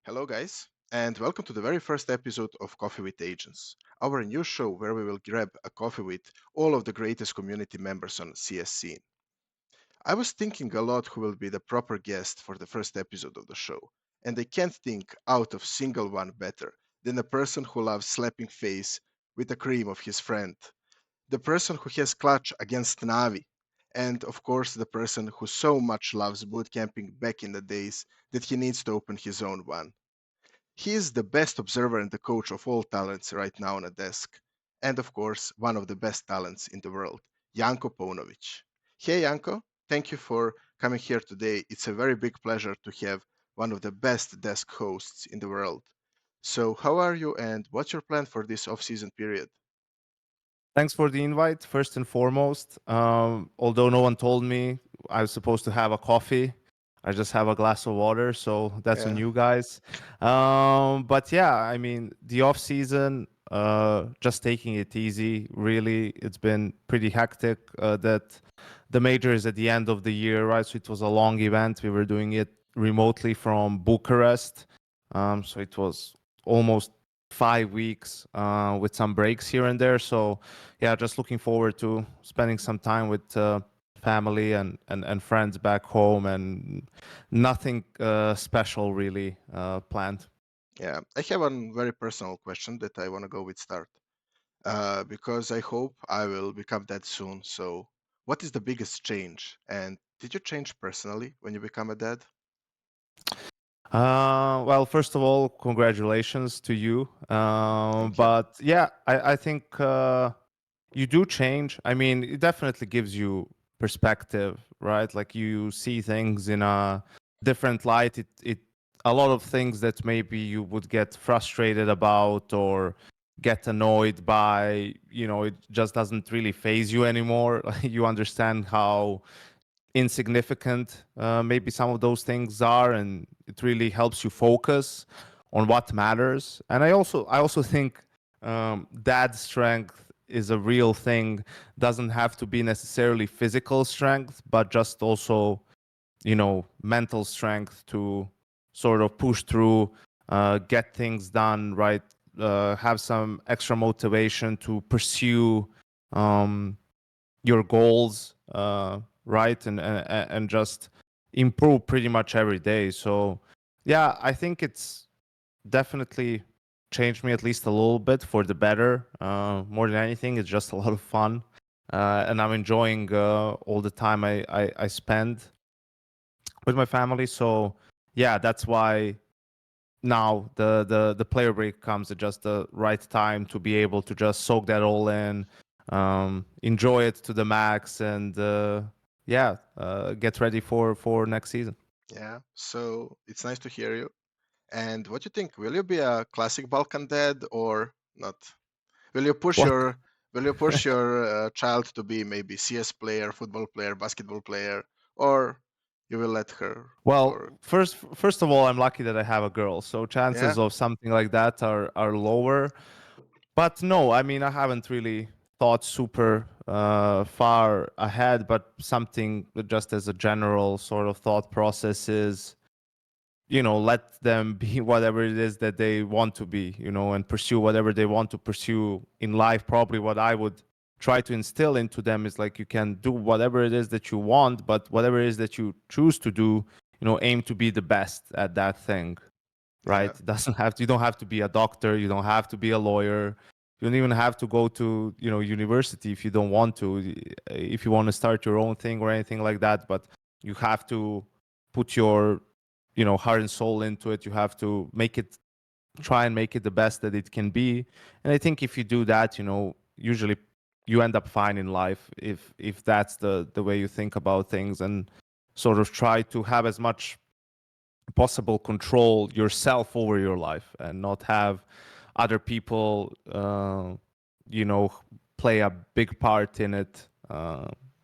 Hello, guys, and welcome to the very first episode of Coffee with Agents, our new show where we will grab a coffee with all of the greatest community members on CS scene. I was thinking a lot who will be the proper guest for the first episode of the show, and I can't think out of single one better than a person who loves slapping face with the cream of his friend, the person who has clutch against Navi, and of course the person who so much loves bootcamping back in the days that he needs to open his own one. He is the best observer and the coach of all talents right now on a desk. And of course, one of the best talents in the world, JANKO YnK. Hey JANKO, thank you for coming here today. It's a very big pleasure to have one of the best desk hosts in the world. So, how are you and what's your plan for this off-season period? Thanks for the invite, first and foremost. Although no one told me I was supposed to have a coffee, I just have a glass of water, so that's on Yeah, you guys. But yeah, I mean, the off season, just taking it easy. Really, it's been pretty hectic. That the major is at the end of the year, right? So it was a long event. We were doing it remotely from Bucharest, so it was almost 5 weeks with some breaks here and there. So yeah, just looking forward to spending some time with family and friends back home, and nothing special really planned. yeah. I have one very personal question that I want to go with start. Because I hope I will become that soon. So, what is the biggest change? And did you change personally when you become a dad? Well, first of all, congratulations to you. Thank you. But yeah, I think you do change. I mean, it definitely gives you perspective, right? Like you see things in a different light. It a lot of things that maybe you would get frustrated about or get annoyed by, it just doesn't really phase you anymore. You understand how insignificant maybe some of those things are, and it really helps you focus on what matters. And I also think dad strength is a real thing. Doesn't have to be necessarily physical strength, but just also mental strength to sort of push through, get things done right, have some extra motivation to pursue um, your goals, right, and just improve pretty much every day. So yeah, I think it's definitely changed me at least a little bit for the better. More than anything, it's just a lot of fun, and I'm enjoying all the time I spend with my family. So yeah, that's why now the player break comes at just the right time to be able to just soak that all in, enjoy it to the max, and yeah, get ready for next season. Yeah. So it's nice to hear you. And what do you think? Will you be a classic Balkan dad or not? Will you push What? your Will you push your child to be maybe CS player, football player, basketball player, or you will let her? Well, Or first of all, I'm lucky that I have a girl, so yeah, chances of something like that are lower. But no, I mean, I haven't really thought super far ahead, but something just as a general sort of thought process is, let them be whatever it is that they want to be, and pursue whatever they want to pursue in life. Probably what I would try to instill into them is like, you can do whatever it is that you want, but whatever it is that you choose to do, aim to be the best at that thing, yeah, right? It doesn't have to, you don't have to be a doctor, you don't have to be a lawyer, you don't even have to go to, university if you don't want to, if you want to start your own thing or anything like that. But you have to put your, heart and soul into it. You have to try and make it the best that it can be. And I think if you do that, usually you end up fine in life, if that's the way you think about things, and sort of try to have as much possible control yourself over your life, and not have other people you know play a big part in it,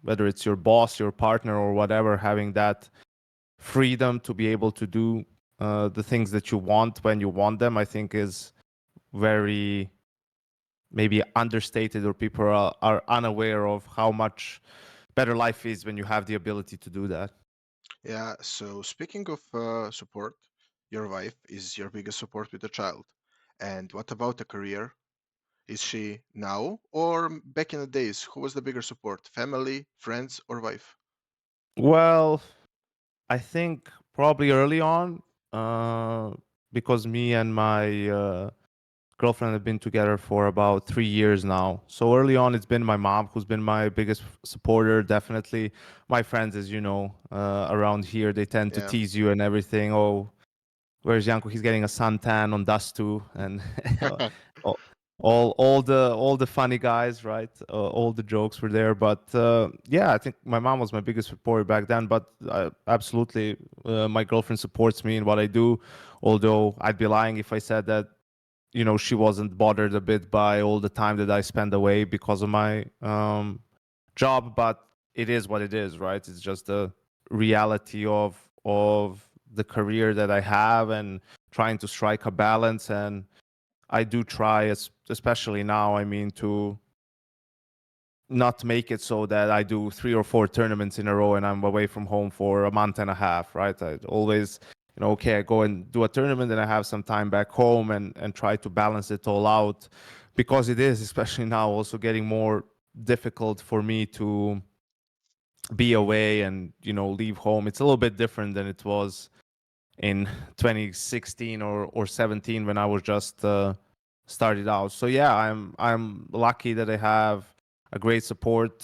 whether it's your boss, your partner, or whatever. Having that freedom to be able to do the things that you want when you want them, I think is very maybe understated, or people are unaware of how much better life is when you have the ability to do that. yeah. So speaking of support, your wife, is your biggest support with a child. And what about a career? Is she now or back in the days? Who was the bigger support? Family, friends, or wife? Well, I think probably early on, uh, because me and my girlfriend have been together for about 3 years now. So early on, it's been my mom who's been my biggest supporter. Definitely, my friends, as you know, around here, they tend to Yeah. tease you and everything. Oh, where's Janko? He's getting a suntan on dust too, and all, all the funny guys, right? All the jokes were there. But yeah, I think my mom was my biggest supporter back then. But absolutely, my girlfriend supports me in what I do. Although I'd be lying if I said that she wasn't bothered a bit by all the time that I spend away because of my job. But it is what it is, right? It's just the reality of the career that I have and trying to strike a balance. And I do try, especially now, I mean, to not make it so that I do 3 or 4 tournaments in a row and I'm away from home for a month and a half, right? I always, okay, I go and do a tournament and I have some time back home and try to balance it all out, because it is, especially now, also getting more difficult for me to be away and leave home. It's a little bit different than it was in 2016 or 17 when I was just started out. So yeah, I'm lucky that I have a great support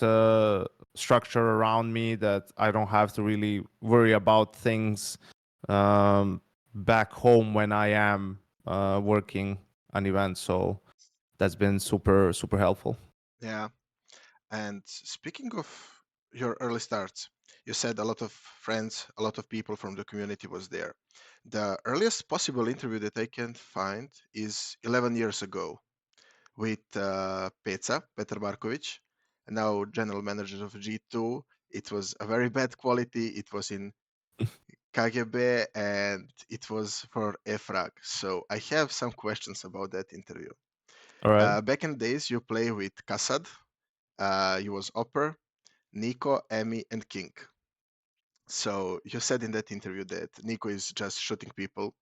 structure around me, that I don't have to really worry about things um, back home when I am working an event. So that's been super helpful. Yeah. And speaking of your early starts, you said a lot of friends, a lot of people from the community was there. The earliest possible interview that I can find is 11 years ago with Petar Markovic, now general manager of G2. It was a very bad quality. It was in KGB and it was for EFRAG. So I have some questions about that interview. All right. Back in the days, you play with Kasad. You was Upper, Nico, Emi, and King. So you said in that interview that Nico is just shooting people.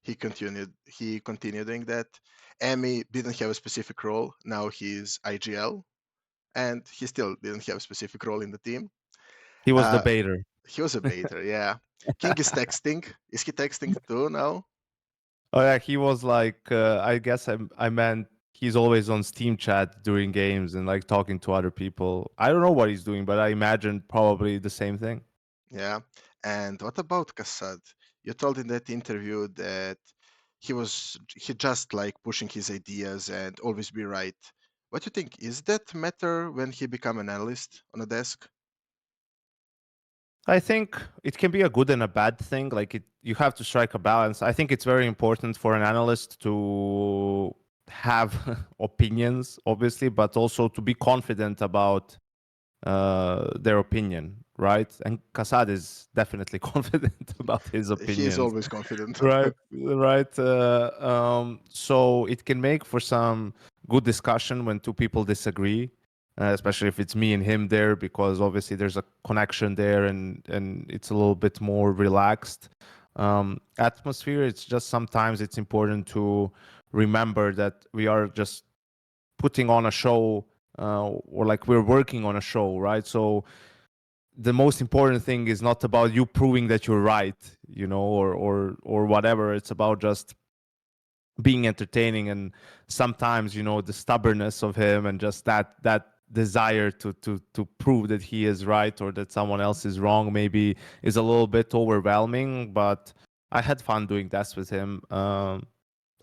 He continued doing that. Emi didn't have a specific role. Now he's IGL, and he still didn't have a specific role in the team. He was the Uh, baiter. he was a baiter, yeah. King is texting. Is he texting too now? Oh yeah, he was like, I guess I meant he's always on Steam chat during games and like talking to other people. I don't know what he's doing, but I imagine probably the same thing. Yeah. And what about Kassad? You told in that interview that he just like pushing his ideas and always be right. What do you think? Is that matter when he become an analyst on a desk? I think it can be a good and a bad thing. Like you have to strike a balance. I think it's very important for an analyst to have opinions, obviously, but also to be confident about their opinion, right? And Kasad is definitely confident about his He is opinions. always confident. Right, right. So it can make for some good discussion when two people disagree, especially if it's me and him there, because obviously there's a connection there, and it's a little bit more relaxed atmosphere. It's just sometimes it's important to remember that we are just putting on a show, or like we're working on a show, right? So the most important thing is not about you proving that you're right, or whatever. It's about just being entertaining. And sometimes, the stubbornness of him and just that desire to prove that he is right or that someone else is wrong maybe is a little bit overwhelming. But I had fun doing that with him.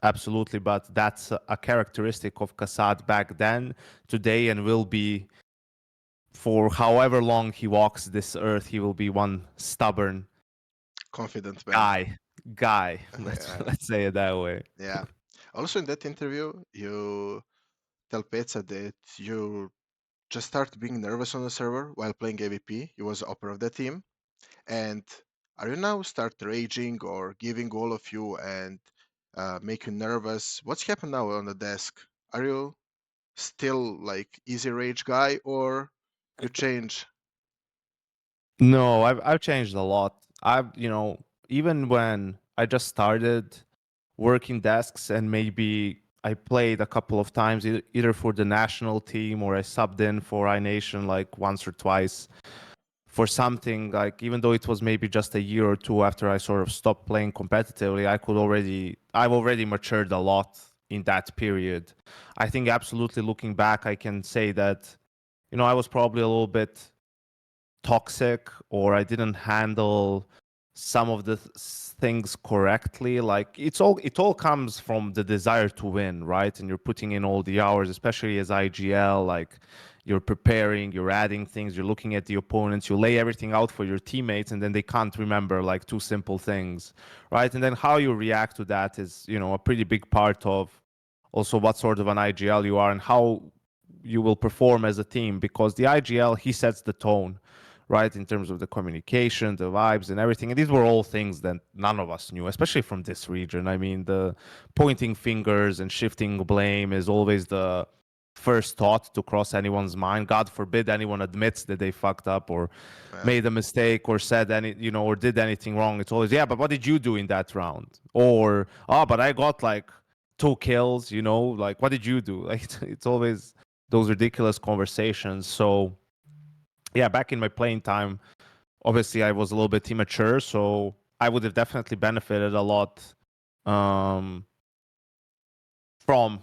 Absolutely, but that's a characteristic of Kassad back then, today, and will be for however long he walks this earth. He will be one stubborn Confident man. guy. let's Yeah. let's say it that way. Yeah. Also in that interview, you tell Pezza that you just start being nervous on the server while playing AVP. You was upper of the team. And are you now start raging or giving all of you and make you nervous? What's happened now on the desk? Are you still like easy rage guy or you change? No, I've changed a lot. I've even when I just started working desks, and maybe I played a couple of times either for the national team, or I subbed in for iNation like once or twice for something. Like, even though it was maybe just a year or two after I sort of stopped playing competitively, I've already matured a lot in that period. I think absolutely looking back, I can say that, I was probably a little bit toxic, or I didn't handle some of the things correctly. Like, it all comes from the desire to win, right? And you're putting in all the hours, especially as IGL. Like, you're preparing, you're adding things, you're looking at the opponents, you lay everything out for your teammates, and then they can't remember like two simple things, right? And then how you react to that is, a pretty big part of also what sort of an IGL you are, and how you will perform as a team, because the IGL, he sets the tone, right, in terms of the communication, the vibes, and everything. And these were all things that none of us knew, especially from this region. I mean, the pointing fingers and shifting blame is always the first thought to cross anyone's mind. God forbid anyone admits that they fucked up or Yeah, made a mistake or said or did anything wrong. It's always, yeah, but what did you do in that round? Or, oh, but I got like 2 kills, like, what did you do? Like, it's always those ridiculous conversations. So yeah, back in my playing time, obviously I was a little bit immature, so I would have definitely benefited a lot um, from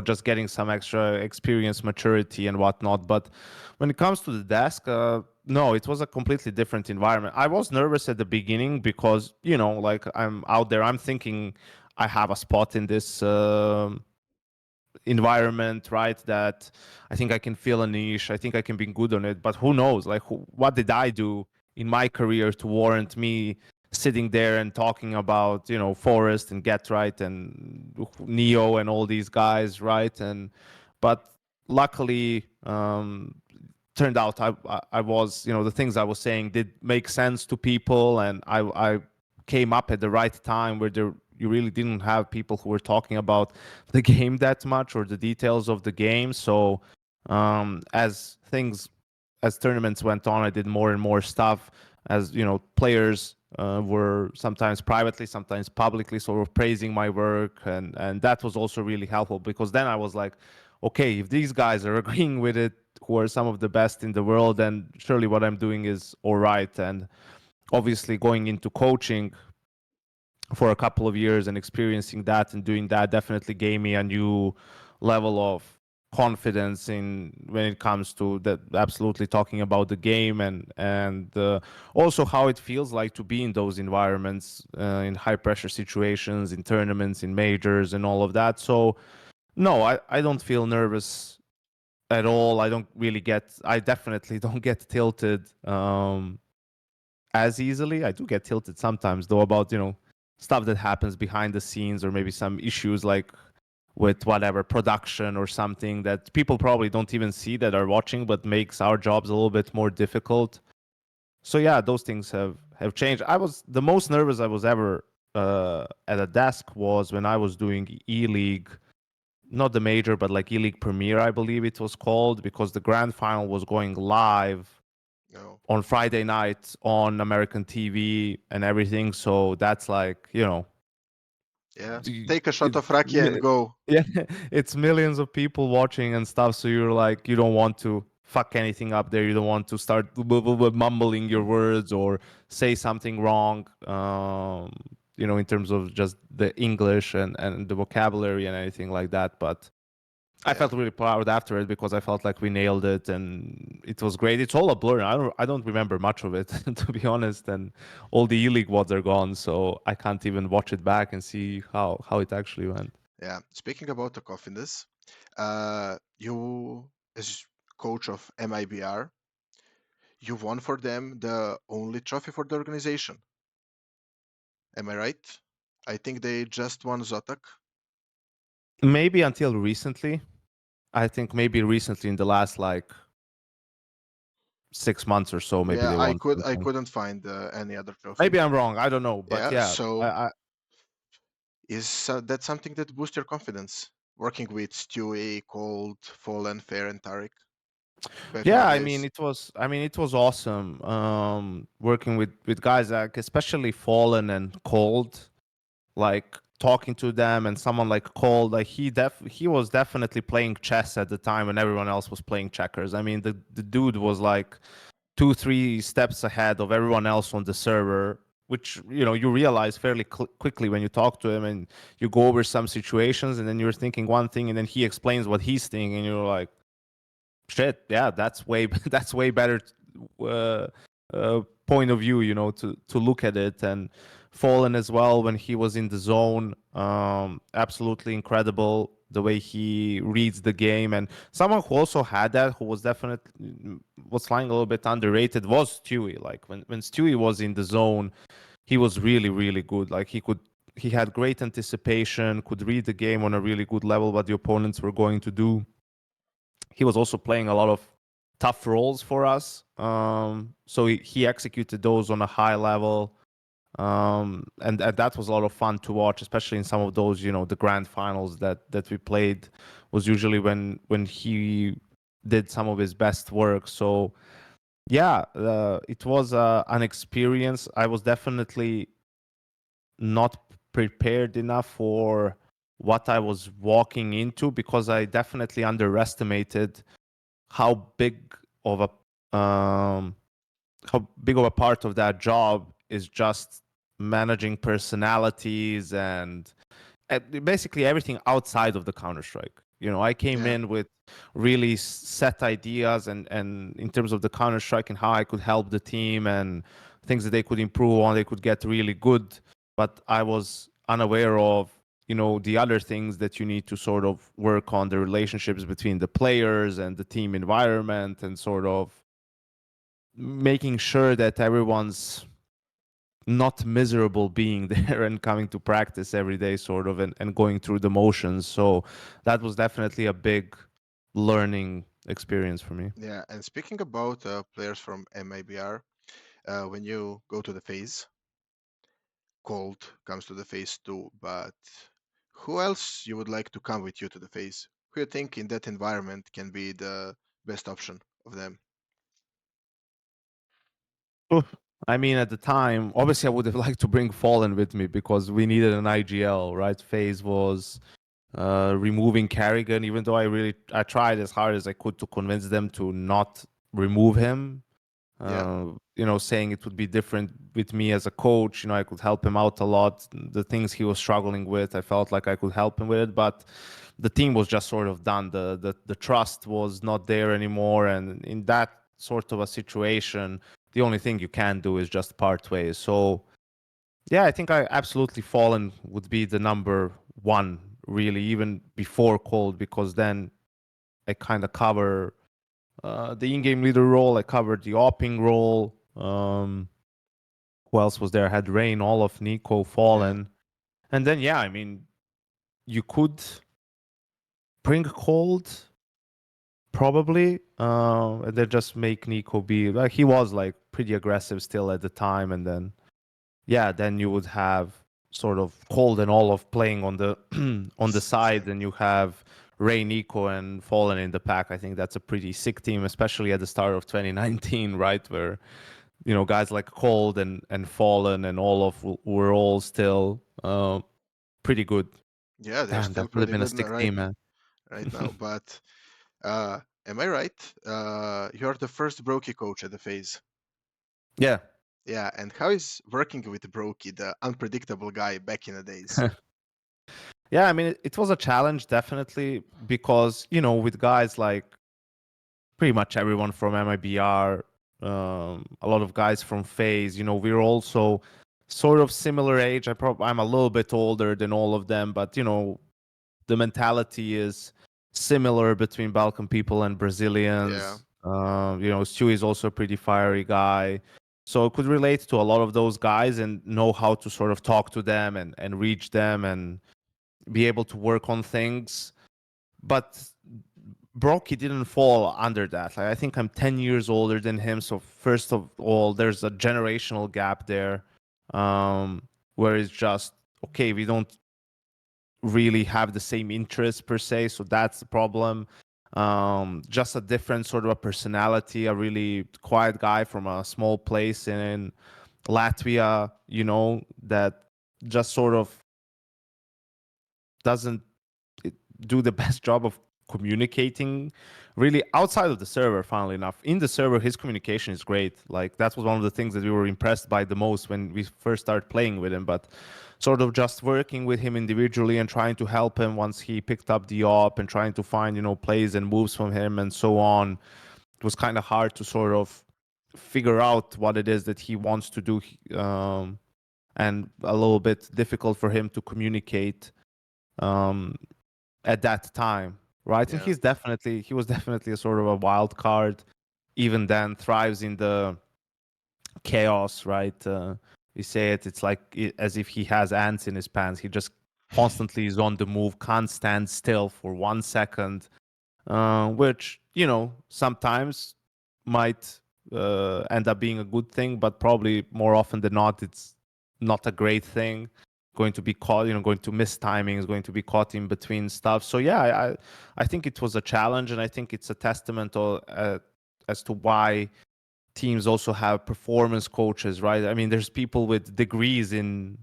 just getting some extra experience, maturity, and whatnot. But when it comes to the desk, no, it was a completely different environment. I was nervous at the beginning because, like, I'm out there, I'm thinking I have a spot in this environment, right? That I think I can feel a niche. I think I can be good on it. But who knows? Like, what did I do in my career to warrant me sitting there and talking about, Forrest and Get Right and Neo and all these guys, right? But luckily, turned out I was, the things I was saying did make sense to people, and I came up at the right time where you really didn't have people who were talking about the game that much or the details of the game. So as things as tournaments went on, I did more and more stuff. As players were sometimes privately, sometimes publicly, sort of praising my work, and that was also really helpful, because then I was like, okay, if these guys are agreeing with it, who are some of the best in the world, then surely what I'm doing is all right. And obviously, going into coaching for a couple of years and experiencing that and doing that definitely gave me a new level of confidence in when it comes to that, absolutely talking about the game, and also how it feels like to be in those environments, in high pressure situations, in tournaments, in majors, and all of that. So no, I don't feel nervous at all. I definitely don't get tilted as easily. I do get tilted sometimes, though, about stuff that happens behind the scenes, or maybe some issues like with whatever production or something that people probably don't even see that are watching, but makes our jobs a little bit more difficult. So yeah, those things have changed. I was the most nervous I was ever at a desk was when I was doing E-League, not the major, but like E-League Premier, I believe it was called, because the grand final was going live no, on Friday night on American TV and everything. So that's like, yeah. the- Take a shot it's of rakia and mi- go. yeah, it's millions of people watching and stuff. So you're like, you don't want to fuck anything up there. You don't want to start mumbling your words or say something wrong. In terms of just the English and the vocabulary and anything like that. But I Yeah, felt really proud after it, because I felt like we nailed it and it was great. It's all a blur. I don't remember much of it to be honest, and all the E-League WODs are gone, so I can't even watch it back and see how it actually went. yeah. Speaking about the coffiness, you as coach of MIBR, you won for them the only trophy for the organization. Am I right? I think they just won Zotak. Maybe until recently. I think maybe recently in the last like 6 months or so, maybe Yeah, they won I something. couldn't find any other trophy. Maybe I'm wrong. I don't know, but Yeah, yeah, so I is that something that boosts your confidence? Working with Stewie, Cold, Fallen, Fair, and Tarek. back in the Yeah, days? I mean it was awesome working with guys like especially Fallen and Cold, like talking to them, and someone like Cold, like he was definitely playing chess at the time when everyone else was playing checkers. I mean the dude was like 2 3 steps ahead of everyone else on the server, which you realize fairly quickly when you talk to him and you go over some situations, and then you're thinking one thing and then he explains what he's thinking and you're like, shit, yeah, that's way that's way better uh, point of view, to look at it. And Fallen as well when he was in the zone, absolutely incredible the way he reads the game. And someone who also had that, who was definitely was flying a little bit underrated, was Stewie. Like when Stewie was in the zone, he was really really good. Like he had great anticipation, could read the game on a really good level what the opponents were going to do. He was also playing a lot of tough roles for us. So he executed those on a high level. And that was a lot of fun to watch, especially in some of those, the grand finals that we played was usually when he did some of his best work. So yeah, it was an experience. I was definitely not prepared enough for what I was walking into, because I definitely underestimated how big of a part of that job is just managing personalities and basically everything outside of the Counter Strike. I came Yeah, in with really set ideas and in terms of the Counter Strike and how I could help the team and things that they could improve on, they could get really good. But I was unaware of the other things that you need to sort of work on, the relationships between the players and the team environment, and sort of making sure that everyone's not miserable being there and coming to practice every day, sort of, and going through the motions. So that was definitely a big learning experience for me. yeah. And speaking about players from MIBR, when you go to the phase, Cold comes to the phase too, but who else you would like to come with you to the phase? Who you think in that environment can be the best option of them? Oof. I mean, at the time, obviously, I would have liked to bring Fallen with me because we needed an IGL, right? FaZe was removing Carrigan, even though I tried as hard as I could to convince them to not remove him. Yeah, Saying it would be different with me as a coach. I could help him out a lot. The things he was struggling with, I felt like I could help him with it, but the team was just sort of done. The trust was not there anymore, and in that sort of a situation, the only thing you can do is just part ways. So yeah, I think I absolutely Fallen would be the number one, really, even before Cold, because then I kind of cover the in-game leader role. I covered the opping role. Who else was there? I had Rain, Olaf, Nico, yeah, Fallen, and then yeah, I mean, you could bring Cold probably, and then just make Nico be like he was like pretty aggressive still at the time, and then yeah, then you would have sort of Cold and Olaf playing on the on the side, same. and you have Ray, Nico, and Fallen in the pack. I think that's a pretty sick team, especially at the start of 2019, right? Where guys like Cold and Fallen and Olaf were all still pretty good. Yeah, they're Damn, still that would have pretty been a good sick right team, man. right now. But am I right? You're the first Broky coach at the phase. Yeah. Yeah, and how is working with Broky, the unpredictable guy back in the days? Yeah, I mean, it was a challenge, definitely, because, with guys like pretty much everyone from MIBR, a lot of guys from FaZe, we're also sort of similar age. I'm a little bit older than all of them, but, the mentality is similar between Balkan people and Yeah, Brazilians. Stu is also a pretty fiery guy. So I could relate to a lot of those guys and know how to sort of talk to them and reach them and be able to work on things. But Broky didn't fall under that. Like, I think I'm 10 years older than him. So first of all, there's a generational gap there, um, where it's just, okay, we don't really have the same interests per se. So that's the problem. Just a different sort of a personality, a really quiet guy from a small place in Latvia, that just sort of doesn't do the best job of communicating really outside of the server. Funnily enough, in the server his communication is great. Like that was one of the things that we were impressed by the most when we first started playing with him. But sort of just working with him individually and trying to help him once he picked up the op and trying to find plays and moves from him and so on, it was kind of hard to sort of figure out what it is that he wants to do, and a little bit difficult for him to communicate um, at that time, right? And Yeah, he was definitely a sort of a wild card. Even then, thrives in the chaos, right? We say it's like as if he has ants in his pants. He just constantly is on the move, can't stand still for 1 second, which sometimes might end up being a good thing, but probably more often than not, it's not a great thing. Going to be caught, going to miss timings, going to be caught in between stuff. So yeah, I think it was a challenge, and I think it's a testament as to why teams also have performance coaches, right? I mean, there's people with degrees in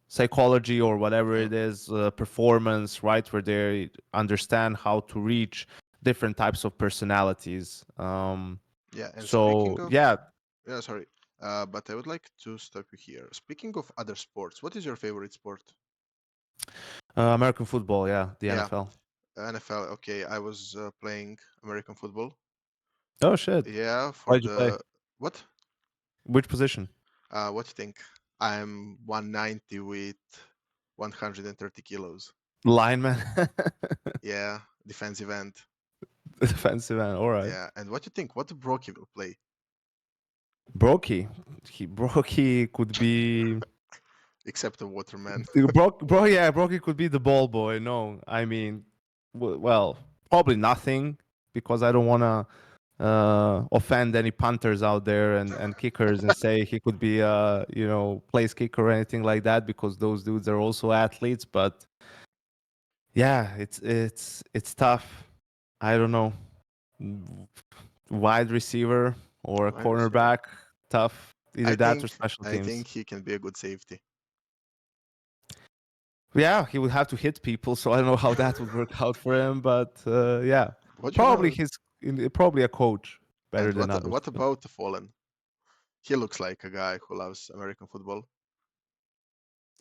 psychology or whatever yeah, it is, performance, right, where they understand how to reach different types of personalities. yeah. And speaking So of, yeah, yeah, sorry, but I would like to stop you here. Speaking of other sports, what is your favorite sport? American football, yeah, the Yeah, NFL. NFL. Okay, I was playing American football. Oh shit! Yeah, Why for did you play? the what? Which position? What do you think? I'm 190 with 130 kilos. Lineman, Yeah, defensive end. defensive end. All right, Yeah, and what do you think? What Broky will play? Broky. Broky could be. Except a waterman. Yeah, Broky could be the ball boy. No, I mean, well, probably nothing because I don't want to offend any punters out there and kickers and say he could be place kicker or anything like that because those dudes are also athletes. But yeah, it's tough. I don't know, w- wide receiver or a Wide receiver. cornerback, tough. Either I that or think special I teams. think he can be a good safety. Yeah, he would have to hit people, so I don't know how that would work out for him. But yeah, What you probably know? he's probably a coach better And than others. what about the Fallen? He looks like a guy who loves American football.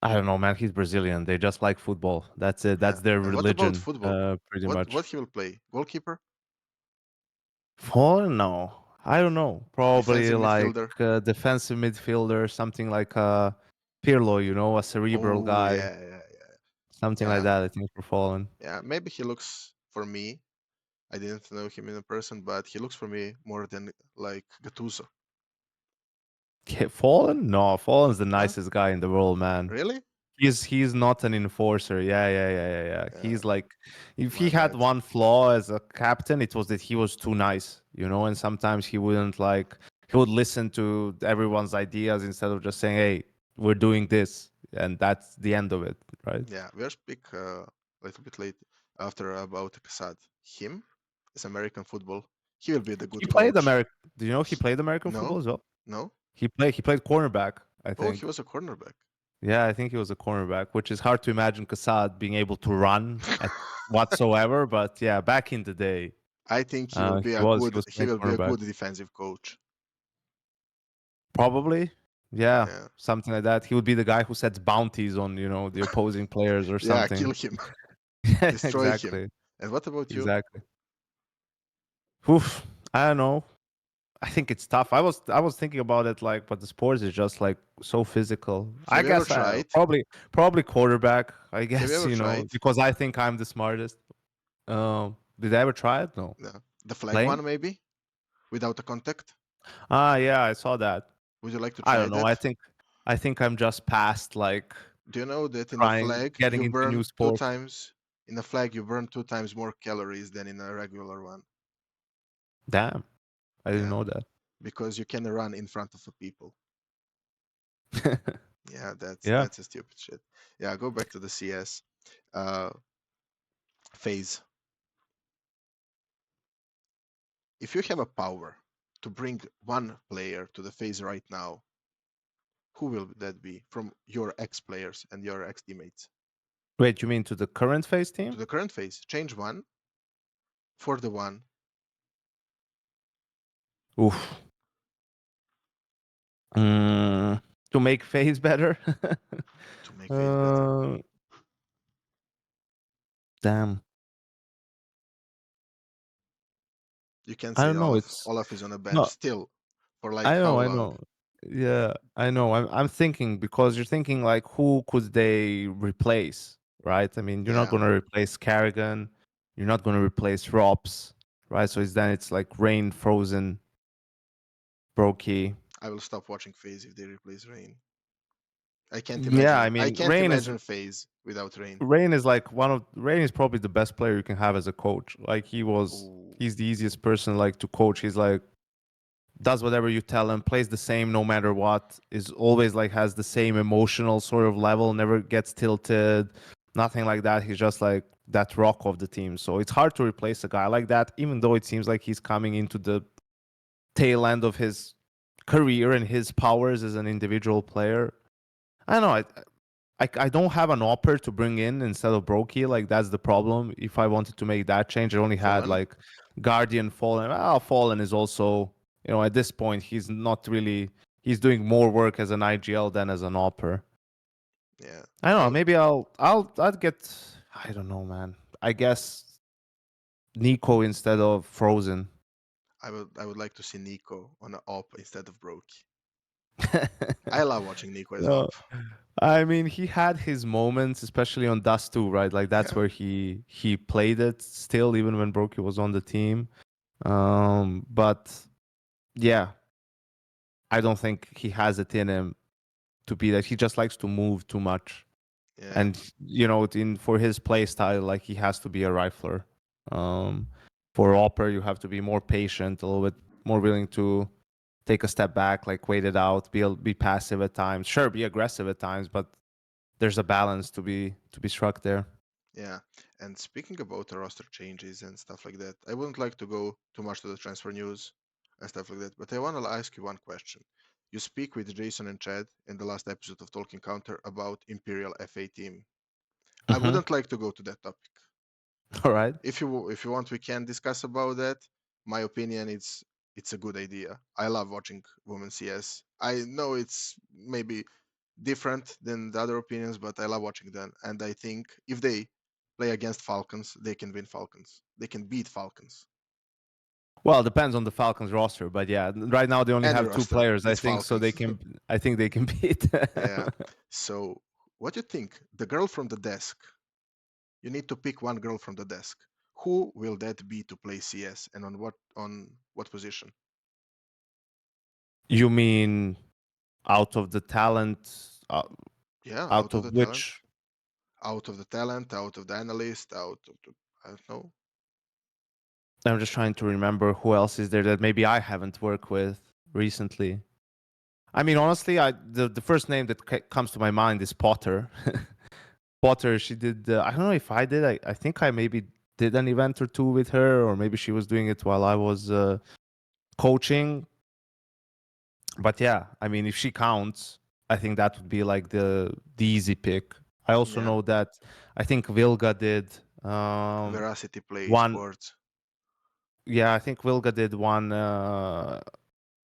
I don't know, man. He's Brazilian. They just like football. That's it. Yeah. That's their And what about religion, football? pretty What much. he will play? Goalkeeper? Fallen? No, I don't know. Probably Defensive like midfielder? defensive midfielder, something like Pirlo. A cerebral Oh guy, yeah, yeah, yeah. something like Yeah. that. I think for Fallen. Yeah. Maybe he looks for me. I didn't know him in a person, but he looks for me more than like Gattuso. Fallen? No, Fallen's the Huh? nicest guy in the world, man. Really? He's not an enforcer. Yeah, yeah, yeah, yeah, yeah. Yeah. He's like, if he My had bad. one flaw as a captain, it was that he was too nice, and sometimes he would listen to everyone's ideas instead of just saying, "Hey, we're doing this," and that's the end of it, right? Yeah. We'll speak a little bit late after about Casad. Him is American football. He will be the He good played coach. American. Do you know he He, played American football no, as well? no. He played cornerback, I Oh, he think. was a cornerback. Yeah, I think he was a cornerback, which is hard to imagine Kassad being able to run at whatsoever. But yeah, back in the day, I think he was he playing will be a cornerback. good defensive coach. Probably, yeah, Yeah. something like that. He would be the guy who sets bounties on the opposing players or Yeah, kill something. him, Yeah, destroy him. exactly, And what about you? exactly. Oof, I don't know. I think it's tough. I was thinking about it like, but the sports is just like so physical. I Have you ever guess I tried? probably quarterback. I Have you guess ever tried? because I think I'm the smartest. Did I ever try it? No. No. The flag Playing? one maybe without a contact? Ah, yeah, I saw that. Would you like to I try don't know. that? I think I'm just past like Do you know that in the trying flag getting you into new burn two sports. times in the flag you burn two times more calories than in a regular one? Damn, I didn't Yeah, know that. because you can run in front of the people. Yeah, Yeah. that's a stupid shit. Yeah, go back to the CS. Uh, phase. If you have a power to bring one player to the phase right now, who will that be from your ex players and your ex teammates? Wait, you mean to the current phase To team? the current phase, change one for the one Oof. To make phase better? to make phase better. uh, damn. You can I say don't know. Olaf. It's Olaf is on a bench no. still for like I how know. I long? know. Yeah, I know. I'm thinking because you're thinking like who could they replace, right? I mean, you're not Yeah, gonna replace Carrigan. You're not gonna replace Robs, right? So it's like Rain, Frozen, Broky. I will stop watching phase if they replace Rain. I can't Yeah, I imagine. I mean, can't imagine phase without Rain. Rain is like Rain is probably the best player you can have as a coach. Like Ooh, he's the easiest person like to coach. He's like does whatever you tell him, plays the same no matter what, is always like has the same emotional sort of level, never gets tilted, nothing like that. He's just like that rock of the team. So it's hard to replace a guy like that, even though it seems like he's coming into the tail end of his career and his powers as an individual player. I don't know. I don't have an opera to bring in instead of Broky. Like that's the problem. If I wanted to make that change, I only had Fallen. like Guardian, Fallen. Well, Fallen is also, at this point he's not really. He's doing more work as an IGL than as an opera. Yeah, I don't I know. will. Maybe I'll get. I don't know, man. I guess Nico instead of Frozen. I would like to see Nico on an op instead of Broky. I love watching Nico as No, op. I mean, he had his moments, especially on Dust 2, right? Like that's Yeah, where he played it still, even when Broky was on the team. But yeah, I don't think he has it in him to be that. He just likes to move too much, yeah, and in for his play style, like he has to be a rifler. Um, for Opera, you have to be more patient, a little bit more willing to take a step back, like wait it out, be passive at times. Sure, be aggressive at times, but there's a balance to be struck there. yeah. And speaking about the roster changes and stuff like that, I wouldn't like to go too much to the transfer news and stuff like that, but I want to ask you one question. You speak with Jason and Chad in the last episode of Talking Counter about Imperial FA team. I Hmm. wouldn't like to go to that topic. All right. If you want, we can discuss about that. My opinion, it's a good idea. I love watching women CS. I know it's maybe different than the other opinions, but I love watching them. And I think if they play against Falcons, they can win Falcons. They can beat Falcons. Well, it depends on the Falcons roster, but yeah, right now they only Any have two roster, players, I it's think, so they Falcons. can. I think they can beat. Yeah. So what do you think? The girl from the desk. You need to pick one girl from the desk. Who will that be to play CS and on what position? You mean out of the talent, Yeah, out out of of the talent. which? Out of the talent, out of the analyst, out of the, I don't know. I'm just trying to remember who else is there that maybe I haven't worked with recently. I mean, honestly, the first name that comes to my mind is Potter. Potter, she did. I don't know if I did. I think I maybe did an event or two with her, or maybe she was doing it while I was coaching. But yeah, I mean, if she counts, I think that would be like the easy pick. I also Yeah, know that I think Vilga did Veracity Play one. Sports. Yeah, I think Vilga did one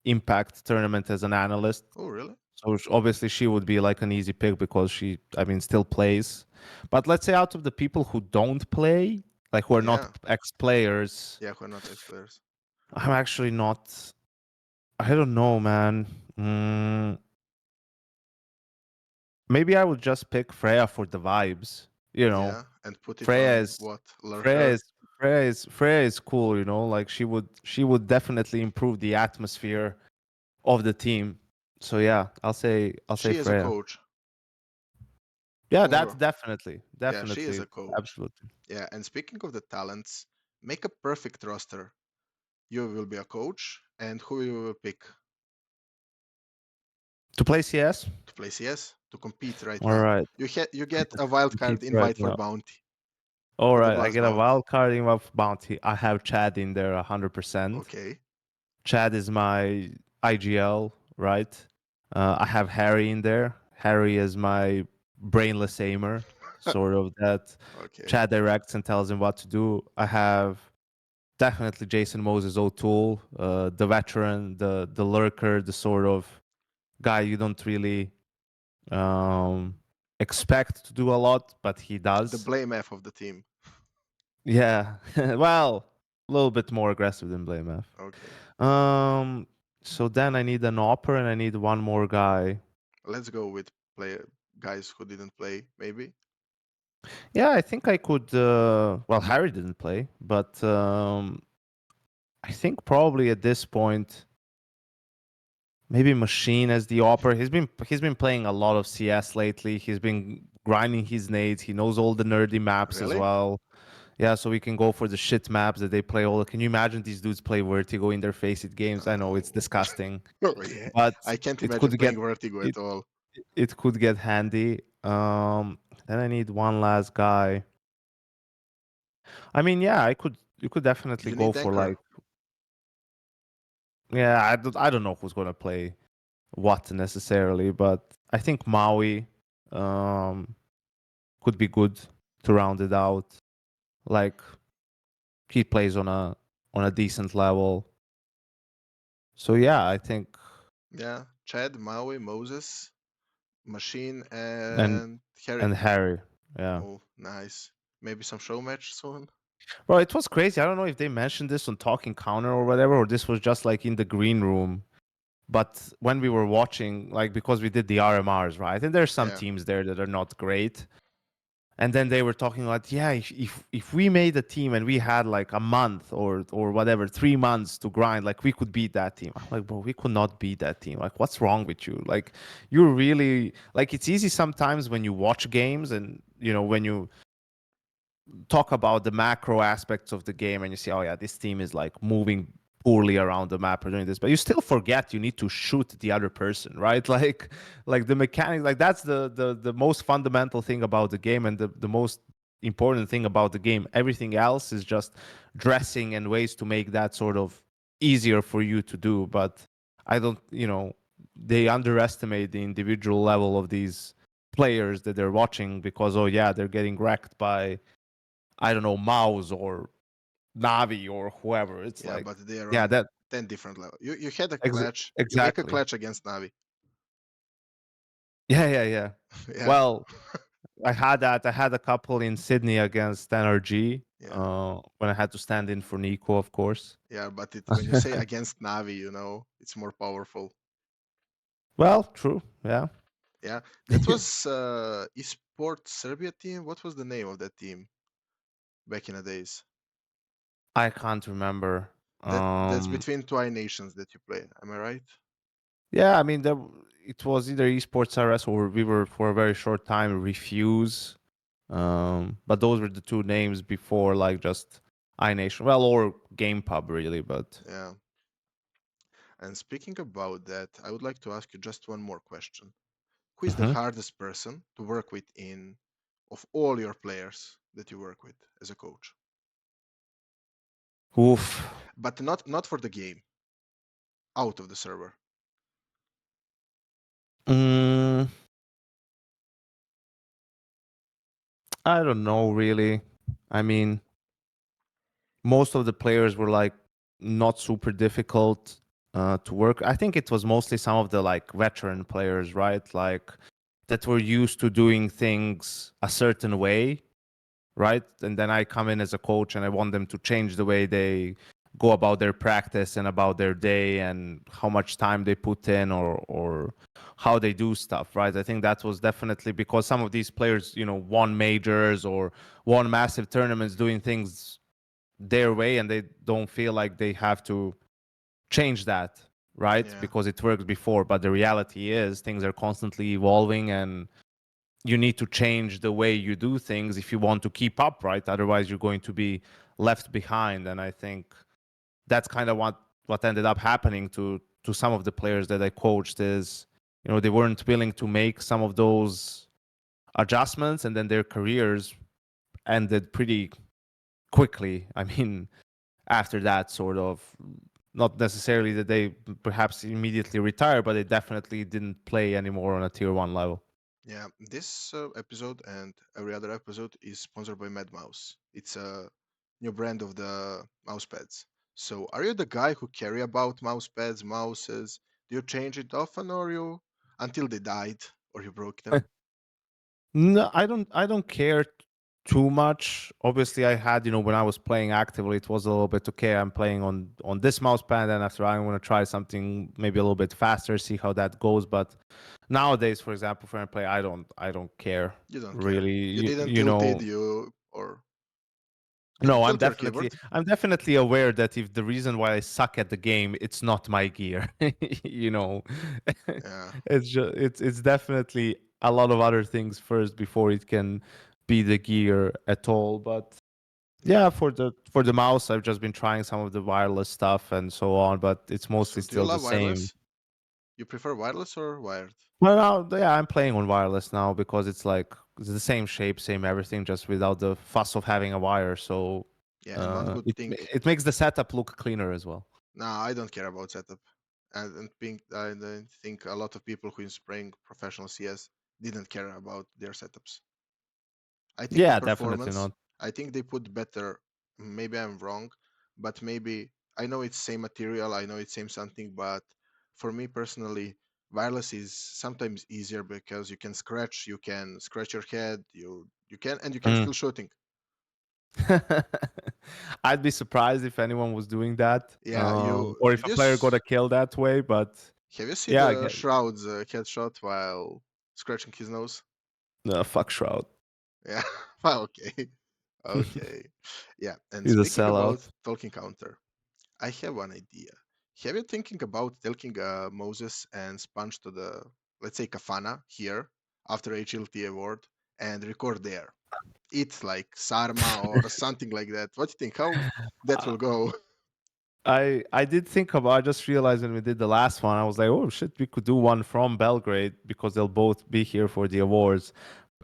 impact tournament as an analyst. Oh, really? So obviously she would be like an easy pick because she, I mean, still plays. But let's say out of the people who don't play, like who are not Yeah, ex-players, yeah, who are not ex-players. I'm actually not. I don't know, man. Mm, maybe I would just pick Freya for the vibes. You know, Yeah, and put it Freya on is what? Freya Lurker? is Freya is cool. Like she would definitely improve the atmosphere of the team. So yeah, I'll say She is a Freya. coach. Yeah, that's Or, definitely yeah, she is definitely a coach. absolutely. Yeah, and speaking of the talents, make a perfect roster. You will be a coach, and who you will pick To play CS? to play CS to compete right All now? right. You get a wild Compete card right invite for now. bounty. All for the right, I blast get a bounty. wild card in my bounty. I have Chad in there 100%. Okay. Chad is my IGL, right? I have Harry in there. Harry is my brainless aimer, sort of that. Okay. Chad directs and tells him what to do. I have definitely Jason Moses O'Toole, the veteran, the lurker, the sort of guy you don't really um, expect to do a lot, but he The does. blame F of the team. Yeah, well, a little bit more aggressive than Blame F. Okay. Um, so then I need an opera and I need one more guy. Let's go with play guys who didn't play, maybe. Yeah, I think I could. Well, Harry didn't play, but I think probably at this point, maybe Machine as the opera. He's been playing a lot of CS lately. He's been grinding his nades. He knows all the nerdy maps as Really? well. Yeah, so we can go for the shit maps that they play. All. Can you imagine these dudes play Vertigo in their Faceit games? I know it's Oh. disgusting, Oh yeah. but I can't it imagine could get playing Vertigo it at all. it could get handy. Then I need one last guy. I mean, yeah, you could definitely You go need for anchor. like yeah, I don't know who's gonna play what necessarily, but I think Maui um could be good to round it out. Like he plays on a decent level. So yeah, I think Yeah. Chad, Maui, Moses, Machine, and and Harry. and Harry, yeah. Oh, nice. Maybe some show match soon. Bro, it was crazy. I don't know if they mentioned this on Talking Counter or whatever, or this was just like in the green room. But when we were watching, like because we did the RMRs, right? And there's some Yeah. teams there that are not great. And then they were talking about, yeah, if we made a team and we had like a month or whatever, 3 months to grind, like we could beat that team. I'm like, bro, we could not beat that team. Like, what's wrong with you? Like, you're really like it's easy sometimes when you watch games and when you talk about the macro aspects of the game and you see, oh yeah, this team is like moving poorly around the map or doing this, but you still forget you need to shoot the other person, right? Like the mechanic, like that's the most fundamental thing about the game and the most important thing about the game. Everything else is just dressing and ways to make that sort of easier for you to do. But I don't, they underestimate the individual level of these players that they're watching because oh yeah, they're getting wrecked by I don't know, Mouse or Navi or whoever. It's Yeah, like, but they are yeah, on that 10 different levels. You had a ex- clutch. You make a exactly. clutch against Navi. Yeah, yeah, yeah. Yeah. Well, I had that. I had a couple in Sydney against NRG Yeah. when I had to stand in for Nico, of course. Yeah, but when you say against Navi, it's more powerful. Well, true. Yeah. Yeah. That was Esport Serbia team. What was the name of that team back in the days? I can't remember. That's between two nations that you play. Am I right? Yeah, I mean, it was either Esports RS or we were for a very short time Refuse. But those were the two names before, like just iNation. Well, or GamePub, really. But Yeah. And speaking about that, I would like to ask you just one more question. Who is the Mhm. hardest person to work with in of all your players that you work with as a coach? Oof. But not for the game, out of the server. Mm, I don't know, really. I mean, most of the players were like not super difficult to work. I think it was mostly some of the like veteran players, right? Like that were used to doing things a certain way, right? And then I come in as a coach and I want them to change the way they go about their practice and about their day and how much time they put in or how they do stuff, right? I think that was definitely because some of these players, won majors or won massive tournaments doing things their way and they don't feel like they have to change that, right? Yeah, Because it worked before, but the reality is things are constantly evolving and you need to change the way you do things if you want to keep up, right? Otherwise, you're going to be left behind. And I think that's kind of what ended up happening to some of the players that I coached is, they weren't willing to make some of those adjustments, and then their careers ended pretty quickly. I mean, after that, sort of, not necessarily that they perhaps immediately retire, but they definitely didn't play anymore on a tier one level. Yeah, this episode and every other episode is sponsored by Mad Mouse. It's a new brand of the mouse pads. So, are you the guy who care about mouse pads, mouses? Do you change it often, or you until they died, or you broke them? No, I don't care too much. Obviously, I had, when I was playing actively, it was a little bit okay. I'm playing on this mouse pad, and after I'm gonna try something maybe a little bit faster, see how that goes. But nowadays, for example, when I play, I don't care You don't care. really. You didn't You tilted know, you, or did you no, tilt your keyboard? I'm definitely aware that if the reason why I suck at the game, it's not my gear. you know, Yeah, it's definitely a lot of other things first before it can be the gear at all. But yeah. yeah, for the mouse, I've just been trying some of the wireless stuff and so on, but it's mostly So, do you still the love same. wireless? You prefer wireless or wired? Well, now, yeah, I'm playing on wireless now because it's like it's the same shape, same everything, just without the fuss of having a wire. So Yeah, and one good thing. it makes the setup look cleaner as well. No, I don't care about setup. I think a lot of people who is playing professional CS didn't care about their setups. I think the Yeah, definitely performance, not. I think they put better. Maybe I'm wrong, but maybe I know it's same material. I know it's same something, but for me personally, wireless is sometimes easier because you can scratch your head, you can, and you can Mm. still shooting. I'd be surprised if anyone was doing that, Yeah, you or if did a you player got a kill that way. But have you seen yeah, I the get Shroud's headshot while scratching his nose? fuck Shroud. Yeah. Well, okay. Okay. Yeah. And He's a speaking about sellout. talking counter, I have one idea. Have you thinking about taking Moses and Sponge to the, let's say, Kafana here after HLT award and record there? It's like Sarma or something like that. What do you think? How that will go? I did think about. I just realized when we did the last one, I was like, oh shit, we could do one from Belgrade because they'll both be here for the awards.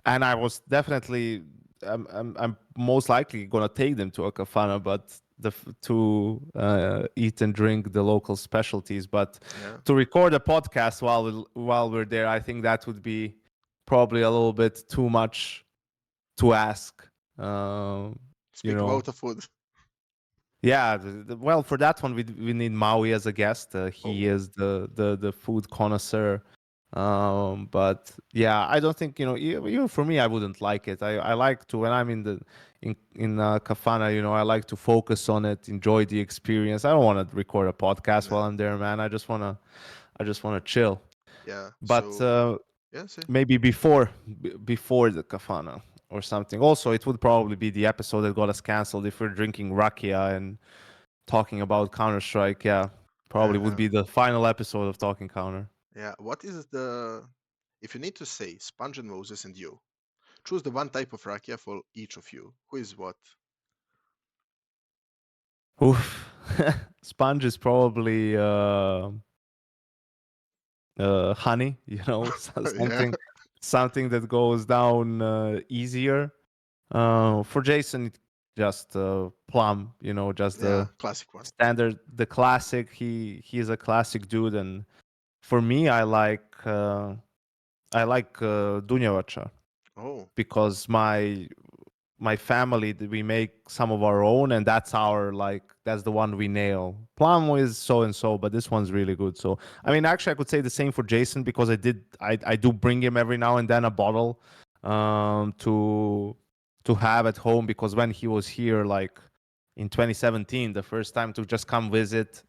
And I was definitely, I'm most likely gonna take them to Akafana, but to eat and drink the local specialties. But Yeah. to record a podcast while we're there, I think that would be probably a little bit too much to ask. Um, you Speak about know. the food. Yeah, well, for that one, we need Maui as a guest. He Oh, is the food connoisseur. But yeah, I don't think even for me, I wouldn't like it. I like to when I'm in Kafana, I like to focus on it, enjoy the experience. I don't want to record a podcast while no. I'm there, man. I just wanna chill. Yeah. But So, yeah, see. maybe before the kafana or something. Also, it would probably be the episode that got us canceled if we're drinking rakia and talking about Counter Strike. Yeah, probably would Uh, be the final episode of Talking Counter. yeah. What is the, if you need to say Sponge and Moses and you, choose the one type of rakia for each of you. Who is what? Oof. Sponge is probably honey. Yeah. Something that goes down easier. For Jason, just plum. Just Yeah. the Classic one. standard, the classic. He's a classic dude, and for me, I like Dunjavača Oh, because my family we make some of our own, and that's the one we nail. Plum is so and so, but this one's really good. So I mean, actually, I could say the same for Jason because I do bring him every now and then a bottle to have at home because when he was here, like in 2017, the first time to just come visit,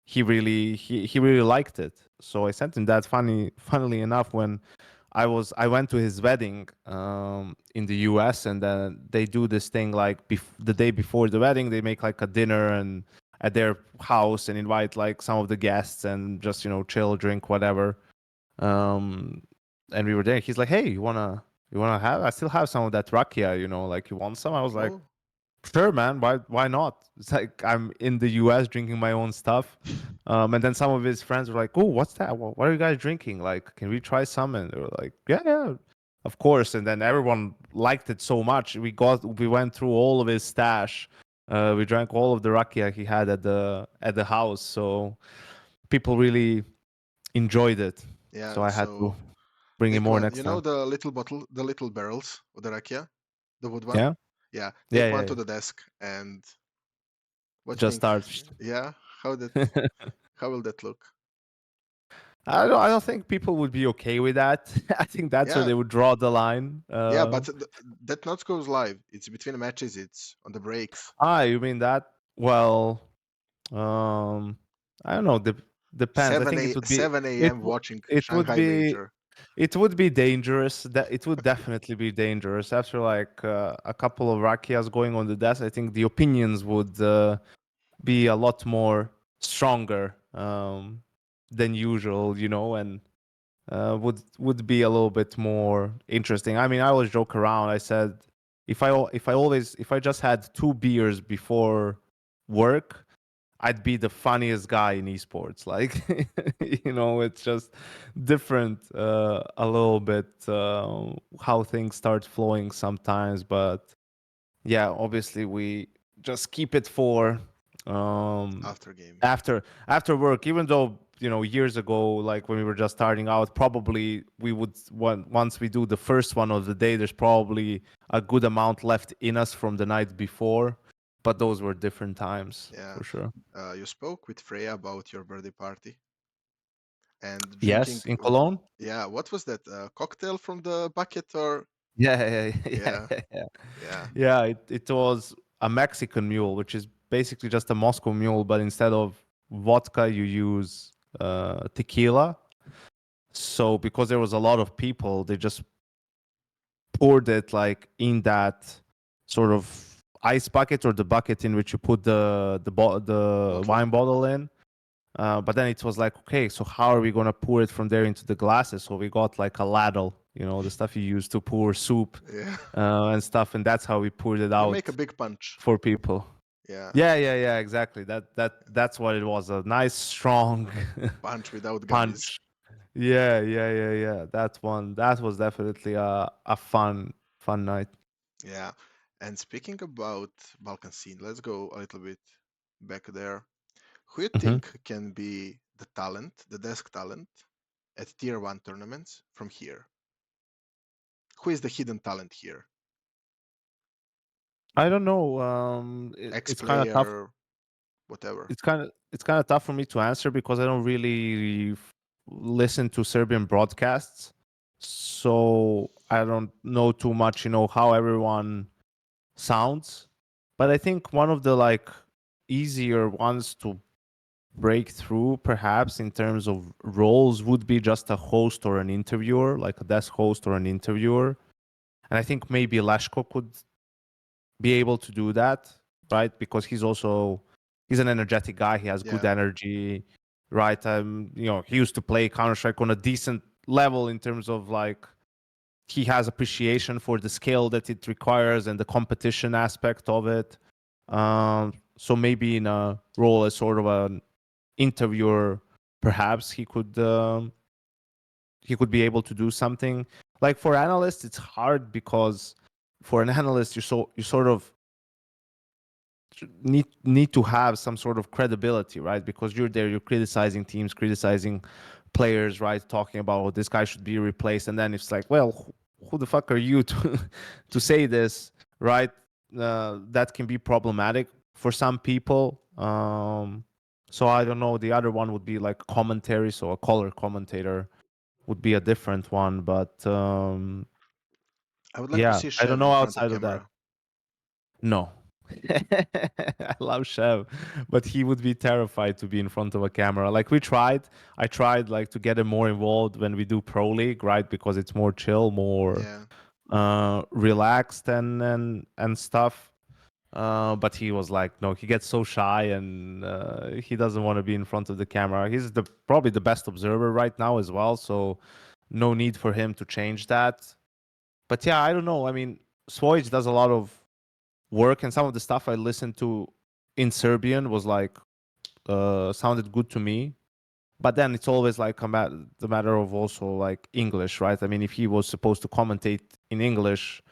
he really liked it. So I sent him that. Funnily enough, when I went to his wedding in the US, and then they do this thing like the day before the wedding, they make like a dinner and at their house and invite like some of the guests and just chill, drink, whatever. Um, and we were there. He's like, "Hey, you wanna have? I still have some of that rakia. Like you want some?" I was like, oh, sure, man. Why not? It's like I'm in the US drinking my own stuff. And then some of his friends were like, "Oh, what's that? What are you guys drinking? Like, can we try some?" And they were like, "Yeah, yeah, of course." And then everyone liked it so much. We went through all of his stash. We drank all of the rakia he had at the house. So people really enjoyed it. Yeah, So I had to so bring him take more one. next You know time. the little bottle, the little barrels of the rakia, the wood one? Yeah, Yeah, yeah, take yeah, one yeah. to the desk and what you Just think? start. Yeah, how that how will that look? I don't think people would be okay with that. I think that's where Yeah, they would draw the line. yeah, but that not goes live. It's between matches, it's on the breaks. You mean that? Well, um, I don't know. Depends. I 7 think a it would be 7 it a.m. w- watching it would Shanghai be Major. it would be dangerous. That it would definitely be dangerous after like a couple of rakias going on the desk. I think the opinions would be a lot more stronger than usual, and would be a little bit more interesting. I mean, I always joke around. I said if I just had 2 beers before work, I'd be the funniest guy in esports. Like, it's just different a little bit how things start flowing sometimes. But yeah, obviously we just keep it for um After game. after work, even though years ago, like when we were just starting out, probably we would once we do the first one of the day, there's probably a good amount left in us from the night before, but those were different times Yeah. for sure. You spoke with Freya about your birthday party and drinking. Yes, in Cologne. Yeah, what was that? Cocktail from the bucket or? Yeah, yeah, Yeah, yeah, yeah. yeah. Yeah, it was a Mexican mule, which is basically just a Moscow mule, but instead of vodka, you use tequila. So because there was a lot of people, they just poured it like in that sort of ice bucket or the bucket in which you put the Bottle. wine bottle in. But then it was like, okay, so how are we gonna pour it from there into the glasses? So we got like a ladle, the stuff you use to pour soup Yeah. and stuff, and that's how we poured it You make a out big punch. for people. Yeah, Yeah, yeah, yeah, exactly. That's what it was. A nice strong punch without gummies. punch. Yeah, yeah, yeah, yeah. That was definitely a fun night. Yeah. And speaking about Balkan scene, let's go a little bit back there. Who you Hmm. think can be the talent, the desk talent at tier 1 tournaments from here? Who is the hidden talent here? I don't know. Ex It's kind of tough. player, whatever. It's kind of tough for me to answer because I don't really listen to Serbian broadcasts, so I don't know too much. How everyone sounds, but I think one of the like easier ones to break through, perhaps in terms of roles, would be just a host or an interviewer, like a desk host or an interviewer. And I think maybe Lashko could be able to do that, right? Because he's an energetic guy. He has good Yeah, energy, right? He used to play Counter Strike on a decent level in terms of like he has appreciation for the skill that it requires and the competition aspect of it. So maybe in a role as sort of an interviewer, perhaps he could be able to do something. Like for analysts, it's hard because for an analyst, you sort of need to have some sort of credibility, right? Because you're there, you're criticizing teams, criticizing players, right? Talking about, oh, this guy should be replaced, and then it's like, well, who the fuck are you to to say this, right? That can be problematic for some people. So I don't know. The other one would be like commentary, so a color commentator would be a different one, but I would like to yeah, see I don't Chev know in front of outside of that. camera. No. I love Chev, but he would be terrified to be in front of a camera. Like I tried like to get him more involved when we do Pro League, right? Because it's more chill, more Yeah, relaxed and stuff. But he was like, no, he gets so shy and he doesn't want to be in front of the camera. He's probably the best observer right now as well, so no need for him to change that. But yeah, I don't know. I mean, Swoj does a lot of work, and some of the stuff I listened to in Serbian was like sounded good to me. But then it's always like the matter of also like English, right? I mean, if he was supposed to commentate in English,